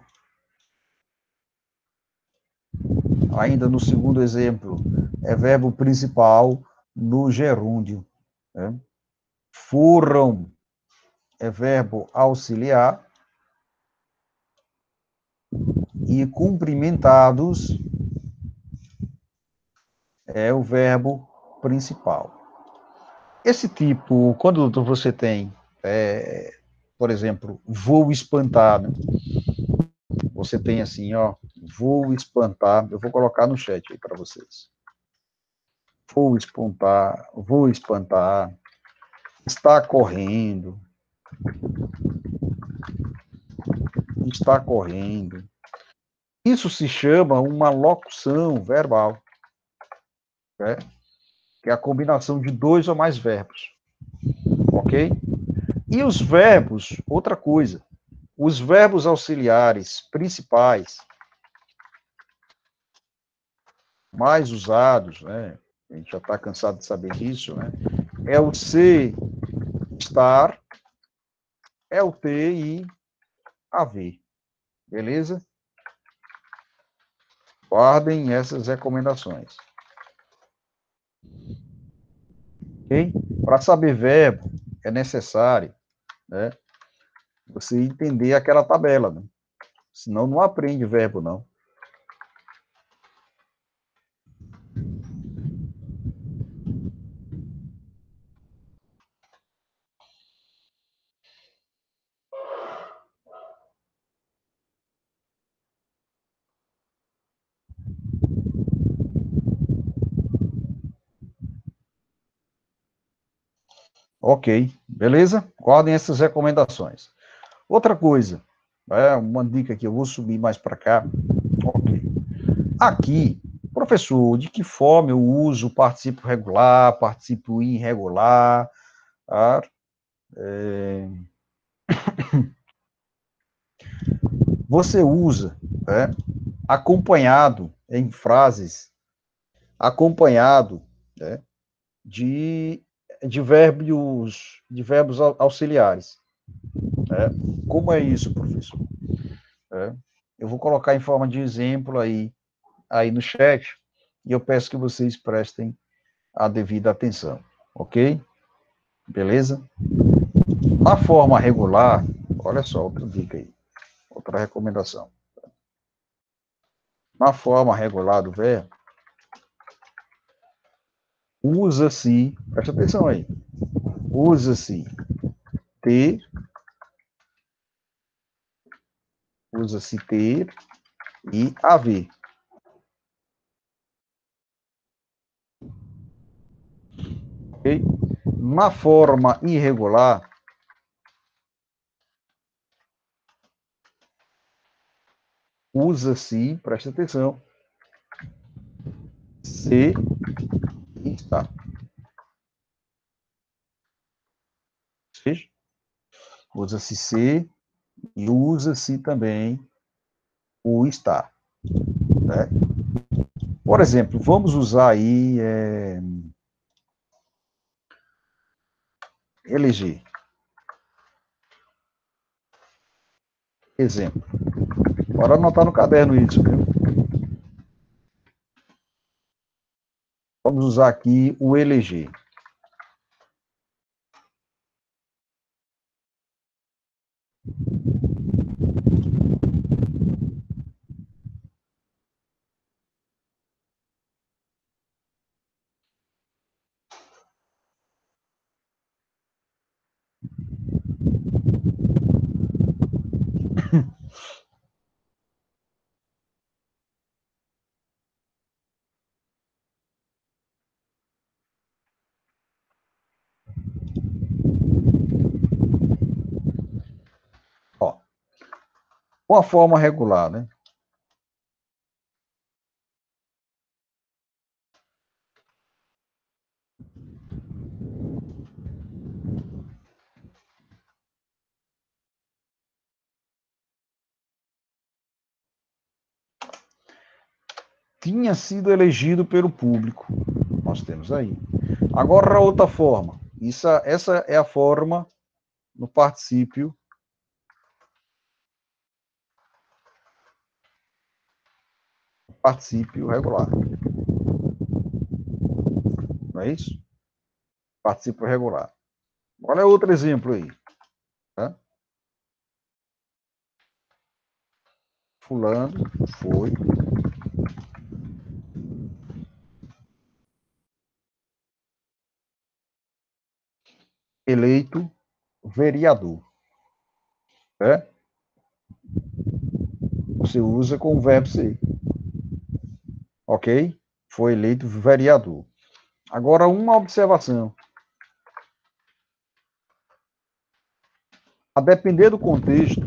ainda no segundo exemplo, é verbo principal no gerúndio. Né? Foram é verbo auxiliar. E cumprimentados é o verbo principal. Esse tipo, quando você tem, por exemplo, vou espantar, né? Você tem assim, ó, vou espantar, eu vou colocar no chat aí para vocês. Vou espantar, está correndo. Isso se chama uma locução verbal, né? Que é a combinação de dois ou mais verbos, ok? E os verbos, outra coisa, os verbos auxiliares principais, mais usados, né? A gente já está cansado de saber disso, né? É o ser, estar, é o ter e haver. Beleza? Guardem essas recomendações. Ok? Para saber verbo, é necessário, né, você entender aquela tabela, né? Senão não aprende verbo, não. Ok, beleza? Guardem essas recomendações. Outra coisa, uma dica que eu vou subir mais para cá. Ok. Aqui, professor, de que forma eu uso o participo regular, participo irregular? Tá? Você usa, né, acompanhado em frases, acompanhado, né, de, de verbos auxiliares. Né? Como é isso, professor? É, eu vou colocar em forma de exemplo aí no chat e eu peço que vocês prestem a devida atenção, ok? Beleza? Na forma regular, olha só outra dica aí, outra recomendação. Na forma regular do verbo, usa-se, presta atenção aí, usa-se ter, usa-se ter e haver. Ok? Na forma irregular, usa-se, presta atenção, se e está. Ou seja, usa-se se e usa-se também o está. Né? Por exemplo, vamos usar aí eleger. Exemplo. Bora anotar no caderno isso, viu? Vamos usar aqui o eleger. Ó, uma forma regular, né? Tinha sido elegido pelo público. Nós temos aí. Agora, a outra forma. Essa é a forma no particípio. Particípio regular. Não é isso? Particípio regular. Olha outro exemplo aí. Tá? Fulano foi eleito vereador. Né? Você usa com o verbo ser. Ok? Foi eleito vereador. Agora, uma observação. A depender do contexto,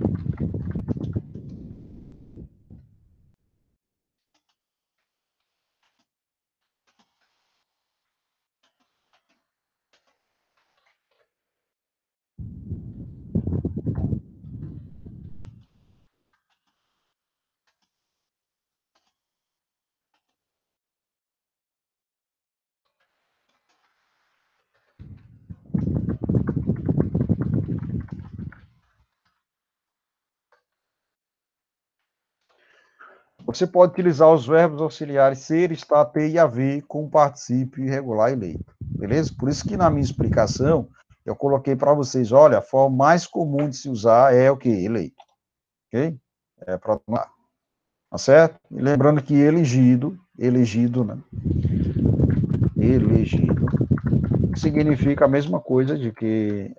você pode utilizar os verbos auxiliares ser, estar, ter e haver com o particípio irregular eleito. Beleza? Por isso que na minha explicação, eu coloquei para vocês, olha, a forma mais comum de se usar é o que? Eleito. Ok? É para tomar. Tá certo? E lembrando que elegido, né? Elegido significa a mesma coisa de que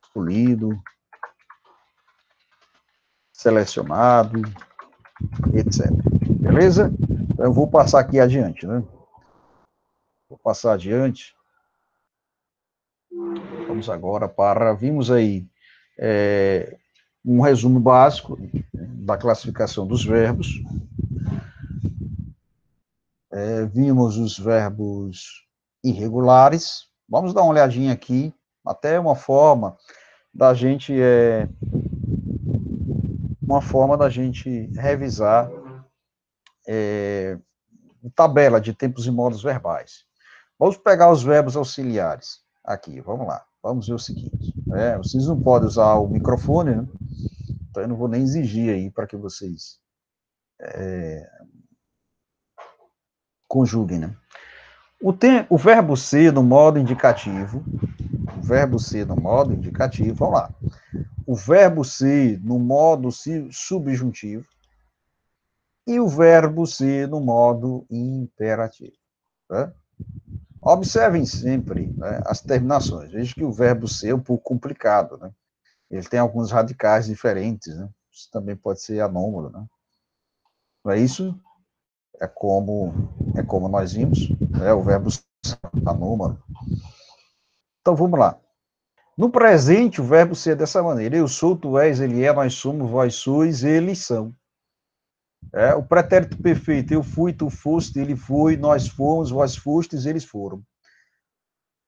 escolhido, selecionado, etc. Beleza? Então eu vou passar aqui adiante, né? Vou passar adiante. Vamos agora para. Vimos aí um resumo básico da classificação dos verbos. Vimos os verbos irregulares. Vamos dar uma olhadinha aqui, até uma forma da gente revisar tabela de tempos e modos verbais. Vamos pegar os verbos auxiliares aqui, vamos lá. Vamos ver o seguinte. Vocês não podem usar o microfone, né? Então eu não vou nem exigir aí para que vocês conjuguem, né? O verbo ser no modo indicativo, vamos lá. O verbo ser no modo subjuntivo e o verbo ser no modo imperativo. Né? Observem sempre, né, as terminações. Veja que o verbo ser é um pouco complicado, né? Ele tem alguns radicais diferentes, né? Isso também pode ser anômalo, né? Não é isso? É como nós vimos, né? O verbo ser anômalo. Então, vamos lá. No presente, o verbo ser é dessa maneira. Eu sou, tu és, ele é, nós somos, vós sois, eles são. O pretérito perfeito, eu fui, tu foste, ele foi, nós fomos, vós fostes, eles foram.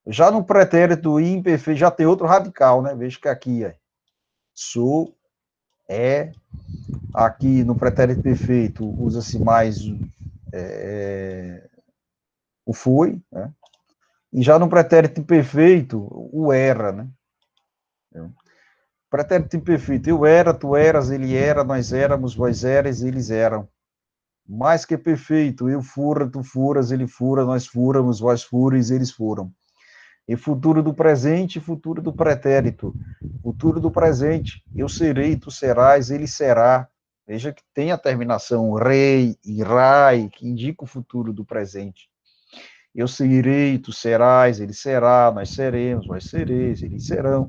Já no pretérito imperfeito, já tem outro radical, né? Veja que aqui sou, aqui no pretérito perfeito usa-se mais o foi, né? E já no pretérito imperfeito, o era, né? Pretérito imperfeito. Eu era, tu eras, ele era, nós éramos, vós eres, eles eram. Mais que perfeito. Eu fura, tu furas, ele fura, nós furamos, vós fures, eles furam. E futuro do presente, futuro do pretérito. Futuro do presente. Eu serei, tu serás, ele será. Veja que tem a terminação rei e rai, que indica o futuro do presente. Eu serei, tu serás, ele será, nós seremos, vós sereis, eles serão.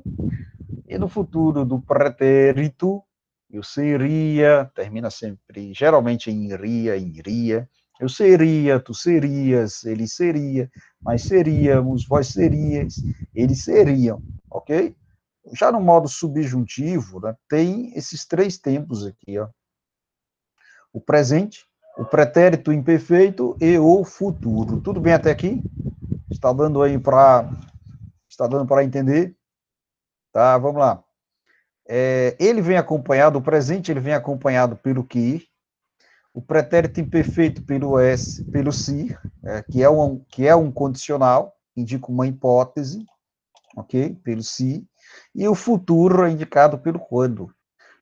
E no futuro do pretérito, eu seria, termina sempre, geralmente em iria, em iria. Eu seria, tu serias, ele seria, nós seríamos, vós seríeis, eles seriam, ok? Já no modo subjuntivo, né, tem esses três tempos aqui, ó. O presente, o pretérito imperfeito e o futuro. Tudo bem até aqui? Está dando aí para entender? Tá, vamos lá. Ele vem acompanhado, o presente ele vem acompanhado pelo que, o pretérito imperfeito pelo S, pelo se, que é um condicional, indica uma hipótese, ok? Pelo se, e o futuro é indicado pelo quando.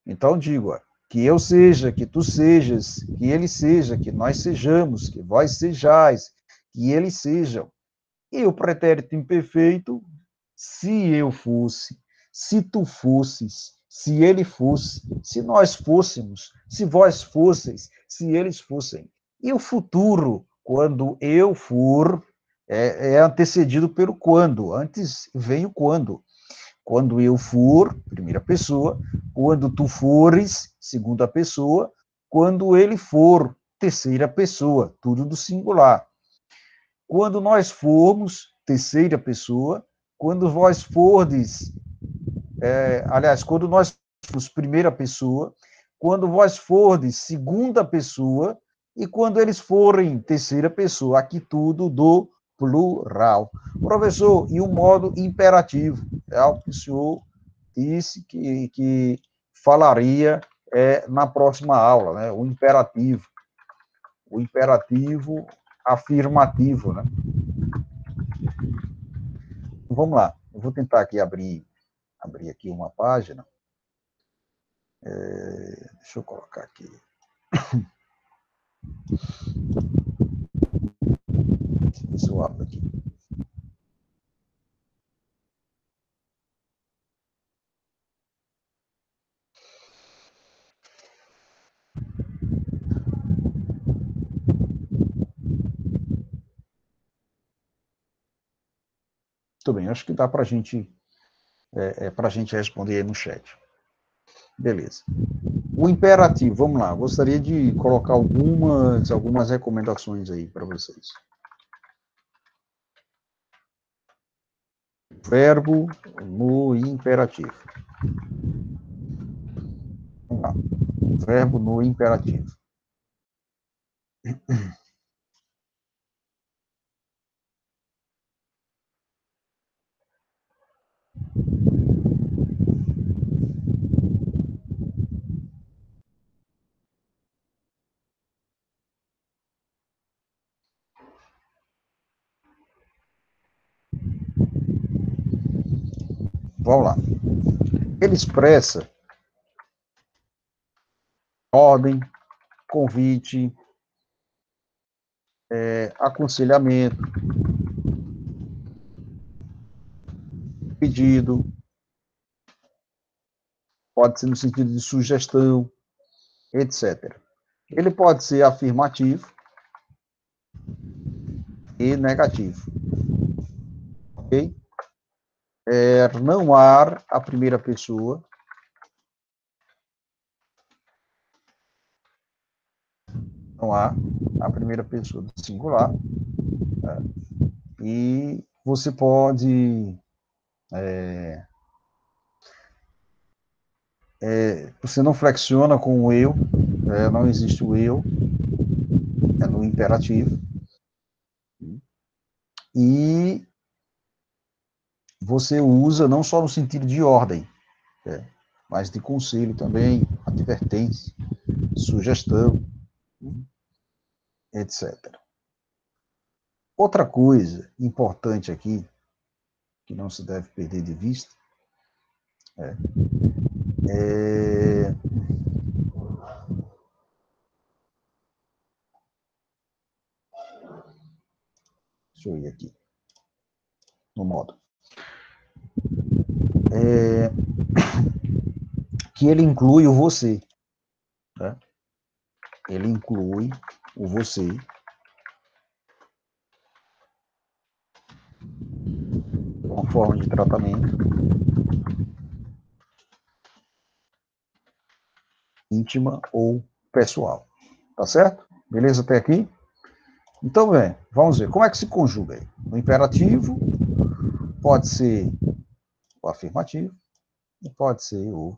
Então, digo, que eu seja, que tu sejas, que ele seja, que nós sejamos, que vós sejais, que eles sejam. E o pretérito imperfeito, se eu fosse, se tu fosses, se ele fosse, se nós fôssemos, se vós fosseis, se eles fossem. E o futuro, quando eu for, é antecedido pelo quando. Antes vem o quando. Quando eu for, primeira pessoa. Quando tu fores, segunda pessoa. Quando ele for, terceira pessoa. Tudo do singular. Quando nós formos, terceira pessoa. Quando vós fordes, quando nós formos, primeira pessoa. Quando vós fordes, segunda pessoa. E quando eles forem, terceira pessoa. Aqui tudo do plural. Professor, e o modo imperativo? É algo que o senhor disse que falaria na próxima aula, né? O imperativo afirmativo, né? Vamos lá, eu vou tentar aqui abrir aqui uma página. Deixa eu colocar aqui. Deixa eu abrir aqui. Tudo bem, acho que dá para a gente responder aí no chat. Beleza. O imperativo, vamos lá. Gostaria de colocar algumas recomendações aí para vocês. Verbo no imperativo. Vamos lá. Verbo no imperativo. Vamos lá. Ele expressa ordem, convite, aconselhamento, pedido, pode ser no sentido de sugestão, etc. Ele pode ser afirmativo e negativo. Ok? Não há a primeira pessoa. Não há a primeira pessoa do singular. E você pode... você não flexiona com o eu, não existe o eu, é no imperativo. E você usa não só no sentido de ordem, mas de conselho também, advertência, sugestão, etc. Outra coisa importante aqui, que não se deve perder de vista, É... Deixa eu ir aqui, no modo. É... Que ele inclui o você. Né? Ele inclui o você. Uma forma de tratamento íntima ou pessoal. Tá certo? Beleza até aqui? Então, vamos ver. Como é que se conjuga aí? O imperativo pode ser o afirmativo e pode ser o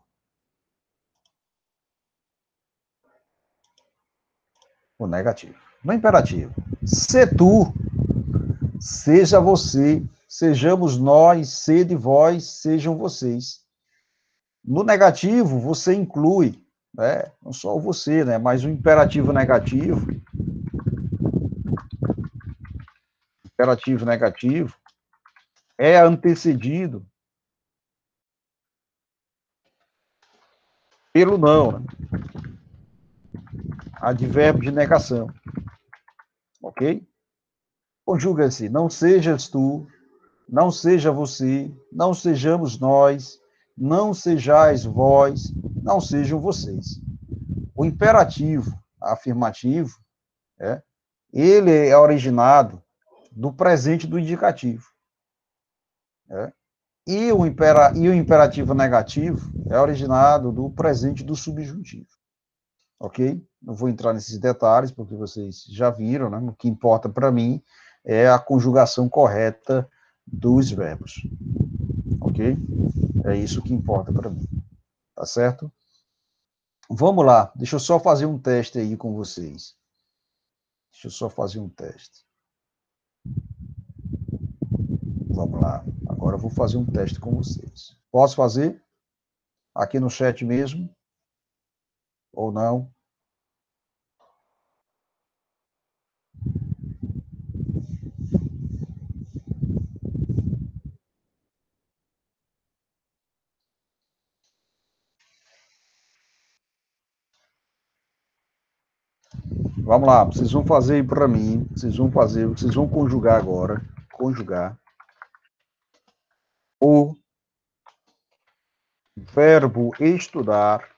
negativo. No imperativo, se tu, seja você, sejamos nós, sede vós, sejam vocês. No negativo, você inclui, né, não só o você, né, mas o imperativo negativo é antecedido pelo não, né, advérbio de negação, ok? Conjuga-se, não sejas tu, não seja você, não sejamos nós, não sejais vós, não sejam vocês. O imperativo afirmativo, ele é originado do presente do indicativo. E o imperativo negativo é originado do presente do subjuntivo. Ok? Não vou entrar nesses detalhes, porque vocês já viram, né? O que importa para mim é a conjugação correta dos verbos. Ok? É isso que importa para mim. Tá certo? Vamos lá. Deixa eu só fazer um teste aí com vocês. Deixa eu só fazer um teste. Vamos lá. Agora eu vou fazer um teste com vocês. Posso fazer? Aqui no chat mesmo? Ou não? Vamos lá, vocês vão fazer aí para mim, vocês vão conjugar agora, conjugar o verbo estudar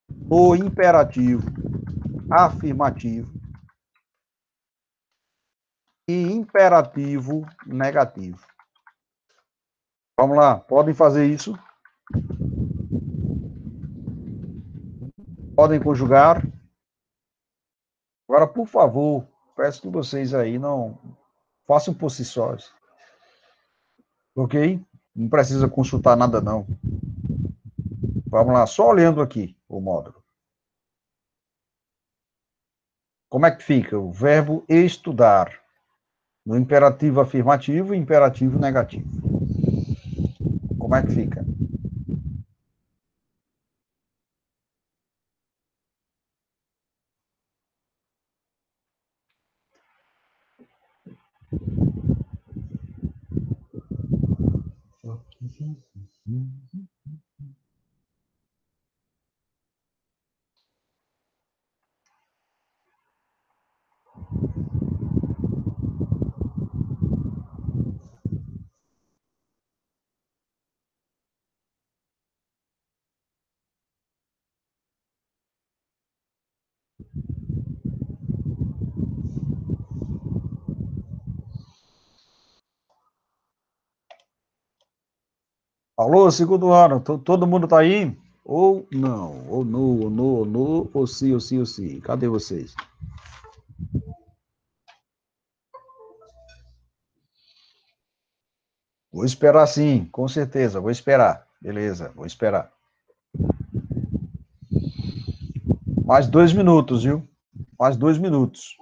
no imperativo afirmativo e imperativo negativo. Vamos lá, podem fazer isso? Podem conjugar? Agora, por favor, peço que vocês aí não façam por si sós, ok? Não precisa consultar nada não. Vamos lá, só olhando aqui o módulo. Como é que fica o verbo estudar no imperativo afirmativo e imperativo negativo? Como é que fica? Alô, segundo ano, todo mundo está aí? Ou não? Ou não, ou não, ou não, ou sim, ou sim, ou sim. Cadê vocês? Vou esperar sim, com certeza, vou esperar. Beleza, vou esperar. Mais 2 minutos, viu? Mais 2 minutos.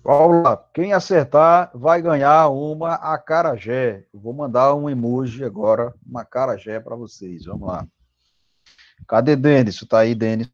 Vamos lá. Quem acertar vai ganhar uma acarajé. Eu vou mandar um emoji agora, uma acarajé para vocês. Vamos lá. Cadê Denis? Tá aí, Denis?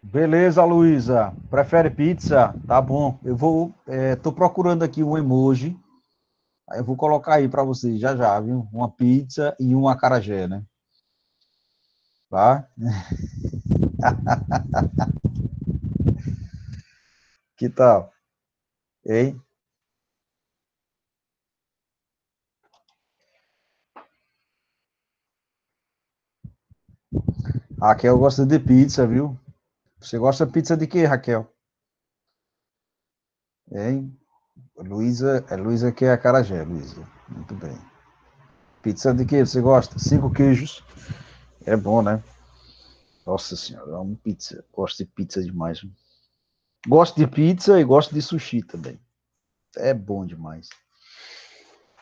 Beleza, Luísa. Prefere pizza? Tá bom. Eu vou. Tô procurando aqui um emoji. Aí eu vou colocar aí para vocês já já, viu? Uma pizza e um acarajé, né? Tá? Que tal? Hein? Raquel gosta de pizza, viu? Você gosta de pizza de quê, Raquel? Hein? Luísa, Luísa que é acarajé, Luísa. Muito bem. Pizza de quê você gosta? 5 queijos. É bom, né? Nossa senhora, eu amo pizza. Gosto de pizza demais. Gosto de pizza e gosto de sushi também. É bom demais.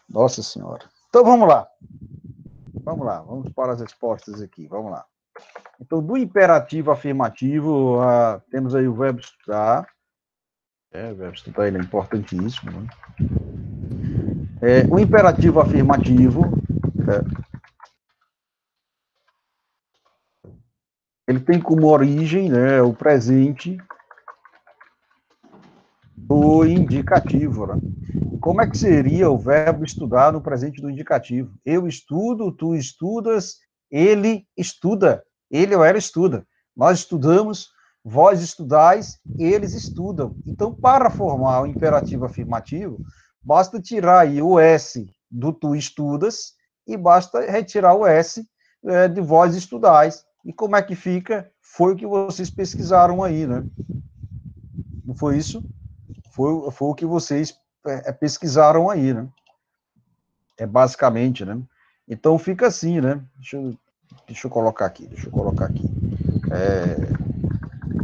Nossa senhora. Então vamos lá. Vamos lá. Vamos para as respostas aqui. Vamos lá. Então, do imperativo afirmativo, temos aí o verbo estudar. O verbo estudar ele é importantíssimo. Né? O imperativo afirmativo, é, ele tem como origem, né, o presente do indicativo. Né? Como é que seria o verbo estudar no presente do indicativo? Eu estudo, tu estudas, ele estuda, ele ou ela estuda. Nós estudamos, vós estudais, eles estudam. Então, para formar o imperativo afirmativo, basta tirar aí o S do tu estudas e basta retirar o S de vós estudais. E como é que fica? Foi o que vocês pesquisaram aí, né? Não foi isso? Foi o que vocês pesquisaram aí, né? Basicamente, né? Então fica assim, né? Deixa eu colocar aqui, Vou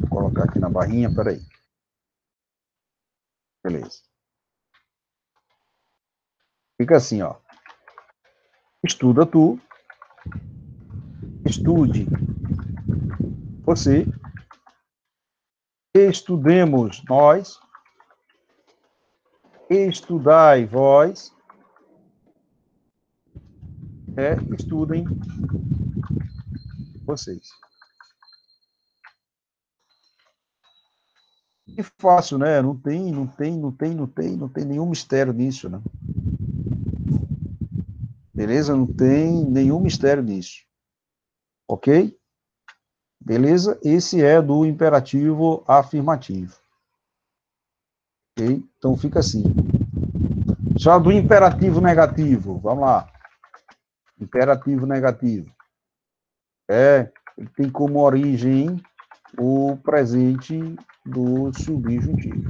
colocar aqui na barrinha, peraí. Beleza. Fica assim, ó. Estuda tu, estude você, estudemos nós, estudai vós, estudem vocês. E fácil, né? Não tem nenhum mistério nisso, né? Beleza? Não tem nenhum mistério nisso. Ok? Beleza? Esse é do imperativo afirmativo. Ok? Então fica assim. Já do imperativo negativo, vamos lá. Imperativo negativo. Ele tem como origem o presente do subjuntivo.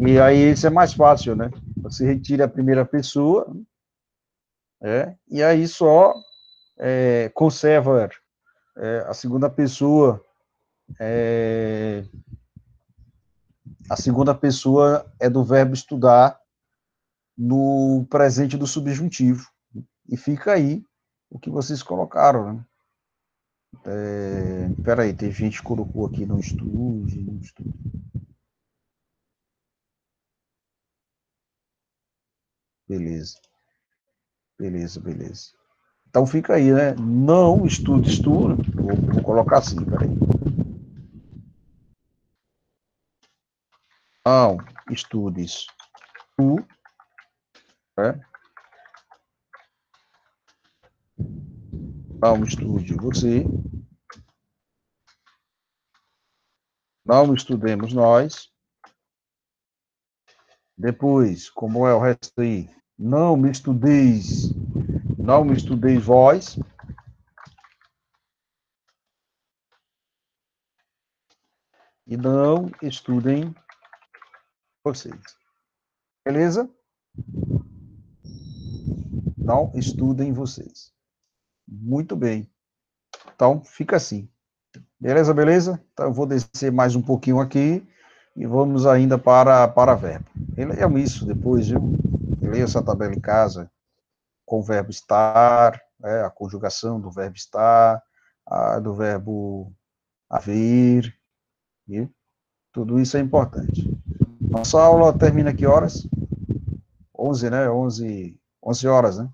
E aí esse é mais fácil, né? Você retira a primeira pessoa, e aí só conserva a segunda pessoa. A segunda pessoa é do verbo estudar no presente do subjuntivo. E fica aí o que vocês colocaram, né? Peraí, tem gente que colocou aqui no estúdio. Beleza. Beleza, beleza. Então fica aí, né? Não estudes tu, vou colocar assim, peraí. Não estudes tu, né? Não estude você, não estudemos nós. Depois, como é o resto aí? Não me estudeis vós. E não estudem vocês. Beleza? Não estudem vocês. Muito bem. Então, fica assim. Beleza, beleza? Então, eu vou descer mais um pouquinho aqui e vamos ainda para verbo. Leiam isso depois, viu? Leia essa tabela em casa com o verbo estar, a conjugação do verbo estar, do verbo haver, viu? Tudo isso é importante. Nossa aula termina que horas? 11, né? 11 horas, né?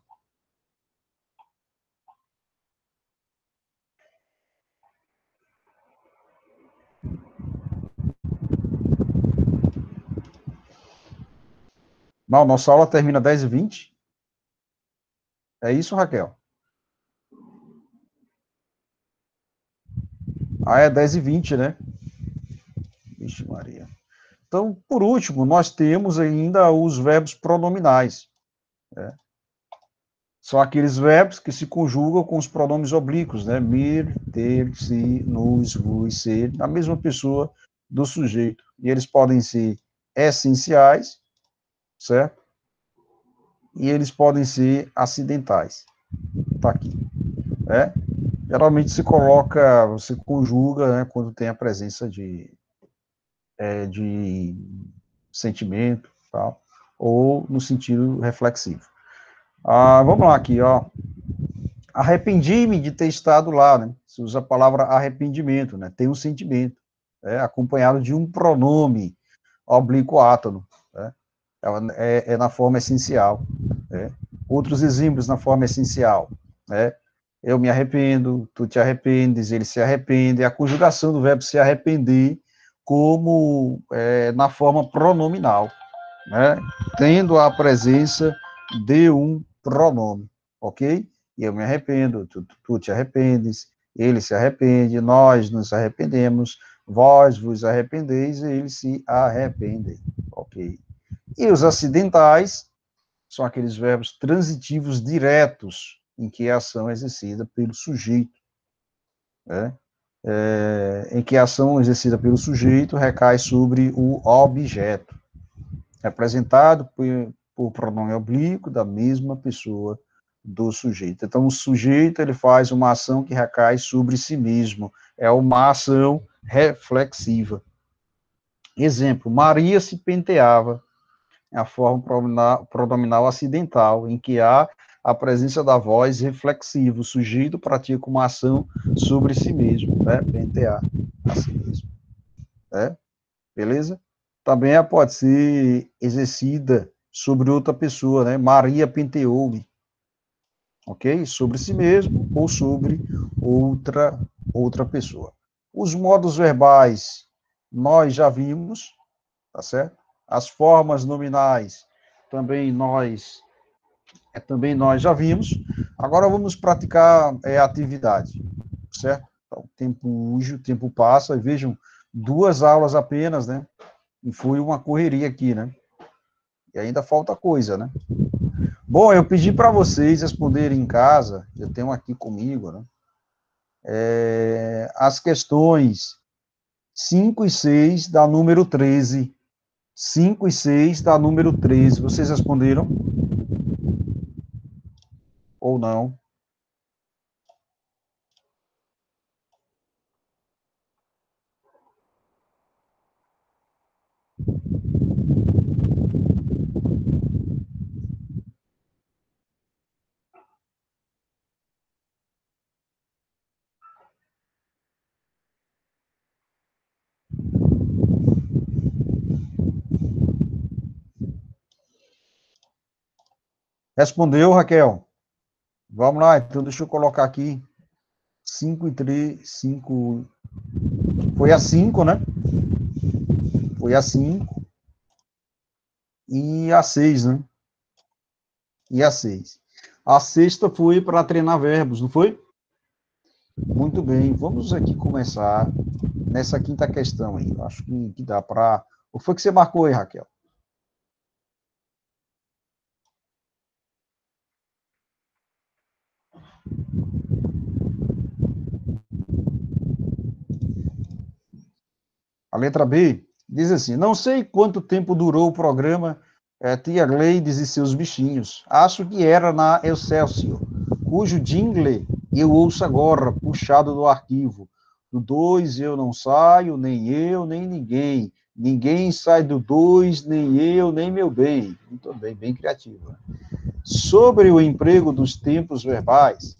Não, nossa aula termina 10h20. É isso, Raquel? Ah, é 10h20, né? Vixe Maria. Então, por último, nós temos ainda os verbos pronominais. Né? São aqueles verbos que se conjugam com os pronomes oblíquos, né? Mir, ter, si, nos, vos, ser, a mesma pessoa do sujeito. E eles podem ser essenciais, certo? E eles podem ser acidentais. Tá aqui. Né? Geralmente se coloca, você conjuga, né, quando tem a presença de sentimento, tal, ou no sentido reflexivo. Vamos lá aqui, ó. Arrependi-me de ter estado lá, né? Se usa a palavra arrependimento, né? Tem um sentimento, acompanhado de um pronome oblíquo átono, né? É na forma essencial. Né? Outros exemplos na forma essencial, né? Eu me arrependo, tu te arrependes, ele se arrepende, a conjugação do verbo se arrepender como na forma pronominal, né? Tendo a presença de um pronome, ok? Eu me arrependo, tu te arrependes, ele se arrepende, nós nos arrependemos, vós vos arrependeis, ele se arrepende, ok? E os acidentais são aqueles verbos transitivos diretos, em que a ação é exercida pelo sujeito, né? Em que a ação exercida pelo sujeito recai sobre o objeto, representado por pronome oblíquo da mesma pessoa do sujeito. Então, o sujeito ele faz uma ação que recai sobre si mesmo, é uma ação reflexiva. Exemplo, Maria se penteava, é a forma pronominal acidental, em que há a presença da voz reflexiva. O sujeito pratica uma ação sobre si mesmo, né? Pentear a si mesmo. Né? Beleza? Também ela pode ser exercida sobre outra pessoa, né? Maria penteou-me, ok? Sobre si mesmo ou sobre outra pessoa. Os modos verbais nós já vimos, tá certo? As formas nominais também nós já vimos. Agora vamos praticar atividade, certo? Então, o tempo urge, o tempo passa, e vejam, 2 aulas apenas, né? E foi uma correria aqui, né? E ainda falta coisa, né? Bom, eu pedi para vocês responderem em casa, eu tenho aqui comigo, né? As questões 5 e 6 da número 13. 5 e 6 da número 13. Vocês responderam? Ou não? Respondeu, Raquel? Vamos lá, então deixa eu colocar aqui 5 e 3, 5. Foi a 5, né? Foi a 5 e a 6, né? E a 6. A sexta foi para treinar verbos, não foi? Muito bem, vamos aqui começar nessa quinta questão aí. Eu acho que dá para. O que foi que você marcou aí, Raquel? A letra B diz assim: não sei quanto tempo durou o programa Tia Gleides e seus bichinhos. Acho que era na Excelsior, cujo jingle eu ouço agora, puxado do arquivo. Do 2 eu não saio, nem eu, nem ninguém. Ninguém sai do 2, nem eu, nem meu bem. Muito bem, bem criativo. Né? Sobre o emprego dos tempos verbais,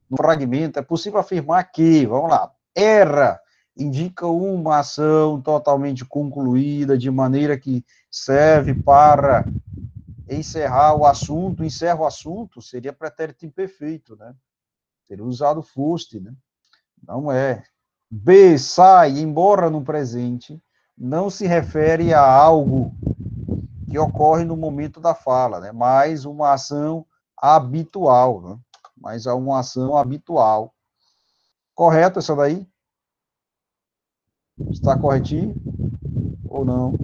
no fragmento, é possível afirmar que, vamos lá, era indica uma ação totalmente concluída, de maneira que serve para encerrar o assunto, encerra o assunto, seria pretérito imperfeito, né? Seria usado foste, né? Não é. B, sai, embora no presente, não se refere a algo que ocorre no momento da fala, né? Mas uma ação habitual, né? Mas é uma ação habitual. Correto essa daí? Está corretinho ou não?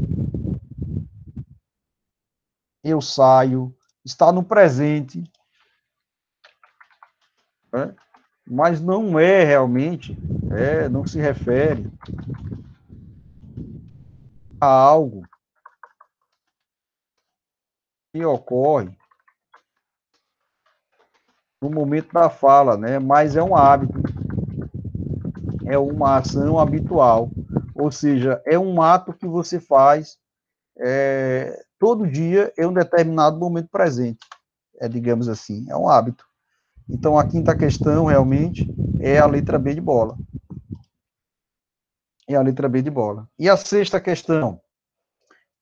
Eu saio, está no presente, né? Mas não é realmente, não se refere a algo que ocorre no momento da fala, né? Mas é um hábito, é uma ação habitual, ou seja, é um ato que você faz todo dia em um determinado momento presente, digamos assim, é um hábito. Então, a quinta questão, realmente, é a letra B de bola. É a letra B de bola. E a sexta questão,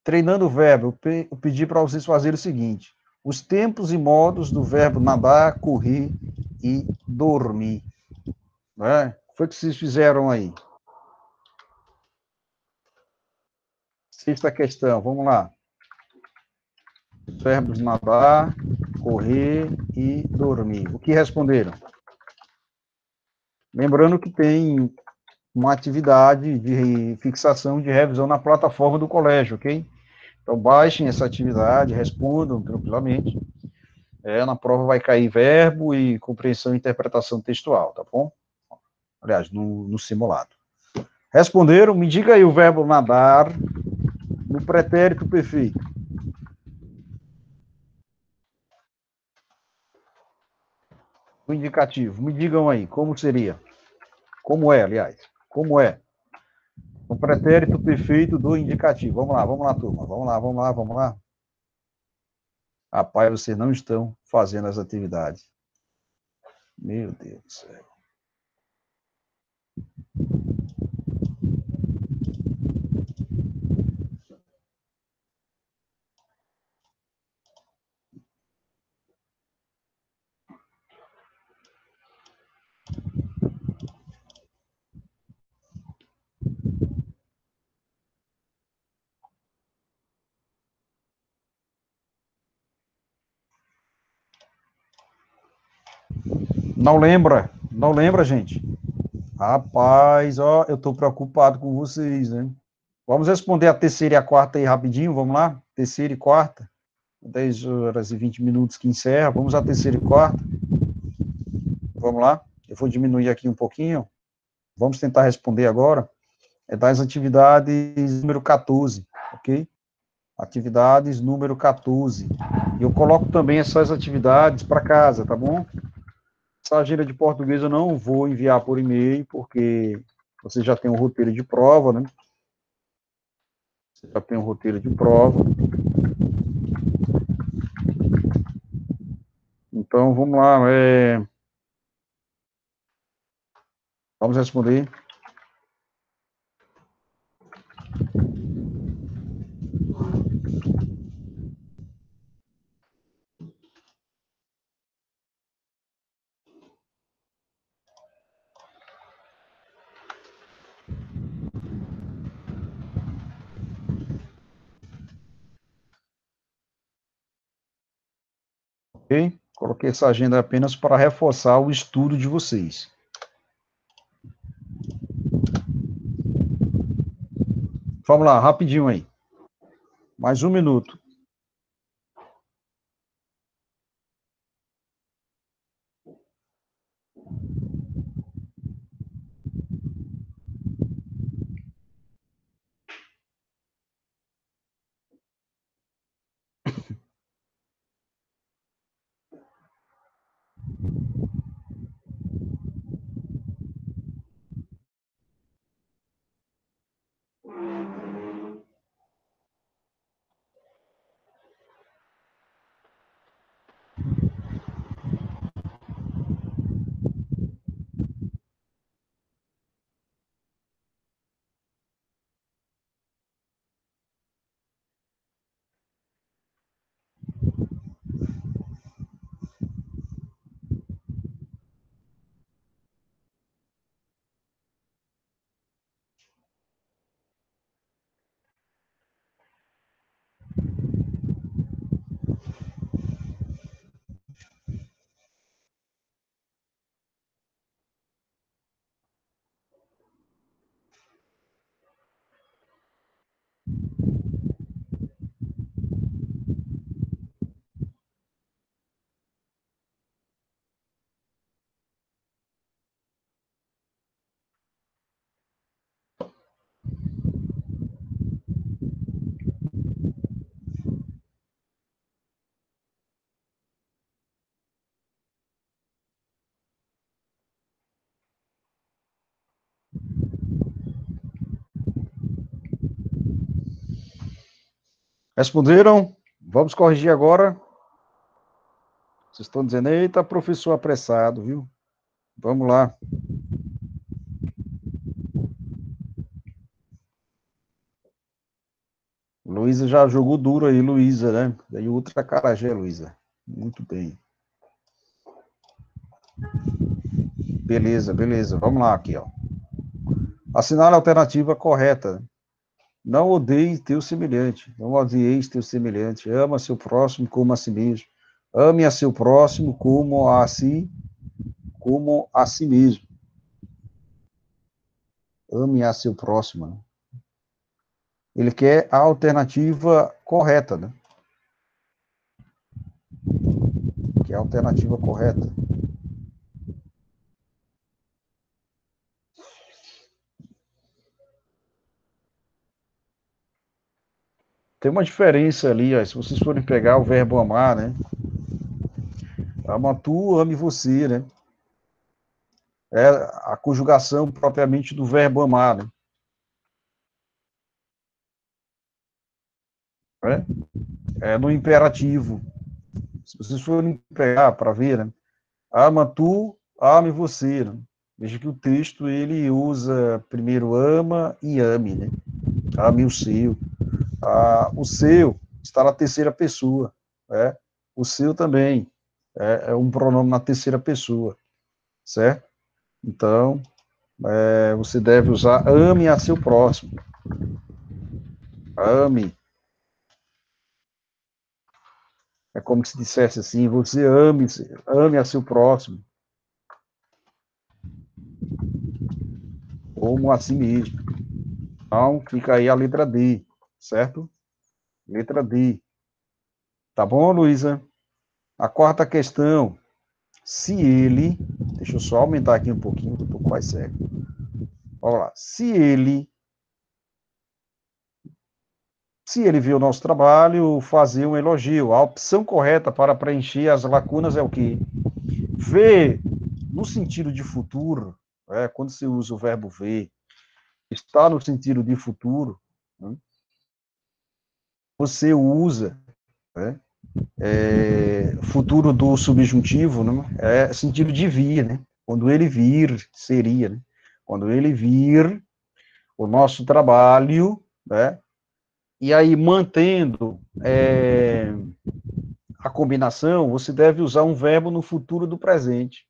treinando o verbo, eu pedi para vocês fazerem o seguinte: os tempos e modos do verbo nadar, correr e dormir. Né? Foi o que vocês fizeram aí. Sexta questão, vamos lá. Verbos nadar, correr e dormir. O que responderam? Lembrando que tem uma atividade de fixação de revisão na plataforma do colégio, ok? Então, baixem essa atividade, respondam tranquilamente. Na prova vai cair verbo e compreensão e interpretação textual, tá bom? Aliás, no simulado. Responderam? Me diga aí o verbo nadar no pretérito perfeito. O indicativo. Me digam aí, como seria? Como é, aliás? Como é? O pretérito perfeito do indicativo. Vamos lá, turma. Vamos lá, vamos lá, vamos lá. Rapaz, vocês não estão fazendo as atividades. Meu Deus do céu. Não lembra? Não lembra, gente? Rapaz, ó, eu tô preocupado com vocês, né? Vamos responder a terceira e a quarta aí rapidinho, vamos lá? Terceira e quarta, 10 horas e 20 minutos que encerra. Vamos à terceira e quarta, vamos lá? Eu vou diminuir aqui um pouquinho. Vamos tentar responder agora. É das atividades número 14, ok? Atividades número 14. E eu coloco também essas atividades para casa, tá bom? Essa agenda de português eu não vou enviar por e-mail, porque você já tem um roteiro de prova, né? Você já tem um roteiro de prova. Então, vamos lá. Vamos responder. Ok? Coloquei essa agenda apenas para reforçar o estudo de vocês. Vamos lá, rapidinho aí. Mais um minuto. Responderam? Vamos corrigir agora. Vocês estão dizendo, eita, professor apressado, viu? Vamos lá. Luísa já jogou duro aí, Luísa, né? Daí outra carajé, Luísa. Muito bem. Beleza, beleza. Vamos lá aqui, ó. Assinale a alternativa correta. Não odeie teu semelhante. Não odieis teu semelhante. Ama seu próximo como a si mesmo. Ame a seu próximo como a si mesmo. Ame a seu próximo. Né? Ele quer a alternativa correta, né? Que é a alternativa correta. Tem uma diferença ali, ó, se vocês forem pegar o verbo amar, né? Ama tu, ame você, né? É a conjugação propriamente do verbo amar, né? É no imperativo. Se vocês forem pegar para ver, né? Ama tu, ame você, né? Veja que o texto, ele usa primeiro ama e ame, né? Ame o seu. O seu está na terceira pessoa, né? O seu também é um pronome na terceira pessoa, certo? Então, você deve usar ame a seu próximo. Ame. É como se dissesse assim, você ame a seu próximo, como a si mesmo. Então, fica aí a letra D, certo? Letra D. Tá bom, Luísa? A quarta questão. Se ele, deixa eu só aumentar aqui um pouquinho, que eu tô quase cego. Olha lá. Se ele viu o nosso trabalho, fazer um elogio. A opção correta para preencher as lacunas é o quê? Ver no sentido de futuro, quando se usa o verbo ver, está no sentido de futuro, né? Você usa, né, futuro do subjuntivo, né, é sentido de vir, né? Quando ele vir, seria, né? Quando ele vir o nosso trabalho, né? E aí, mantendo a combinação, você deve usar um verbo no futuro do presente.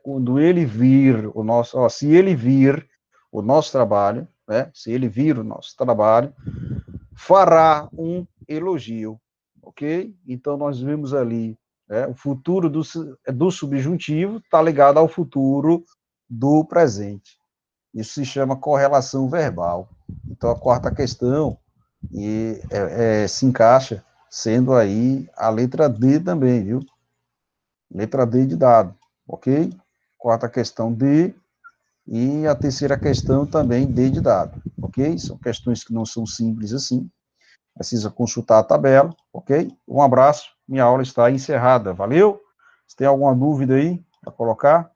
Quando ele vir o nosso, se ele vir o nosso trabalho, se ele vir o nosso trabalho, fará um elogio, ok? Então, nós vemos ali O futuro do subjuntivo está ligado ao futuro do presente. Isso se chama correlação verbal. Então, a quarta questão se encaixa sendo aí a letra D também, viu? Letra D de dado, ok? Quarta questão D, e a terceira questão também D de dado, ok? São questões que não são simples assim, precisa consultar a tabela, ok? Um abraço, minha aula está encerrada, valeu? Se tem alguma dúvida aí para colocar?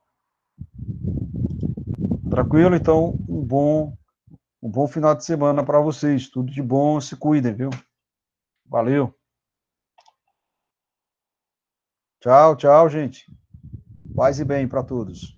Tranquilo? Então, um bom final de semana para vocês, tudo de bom, se cuidem, viu? Valeu. Tchau, tchau, gente. Paz e bem para todos.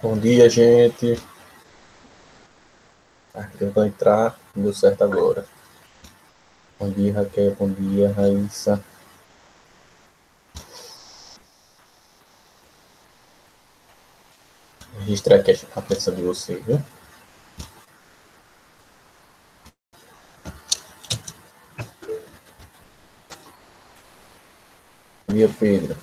Bom dia, gente. Tentando entrar, não deu certo agora. Bom dia, Raquel. Bom dia, Raíssa. Registrar aqui a atenção de vocês, viu? Bom dia, Pedro.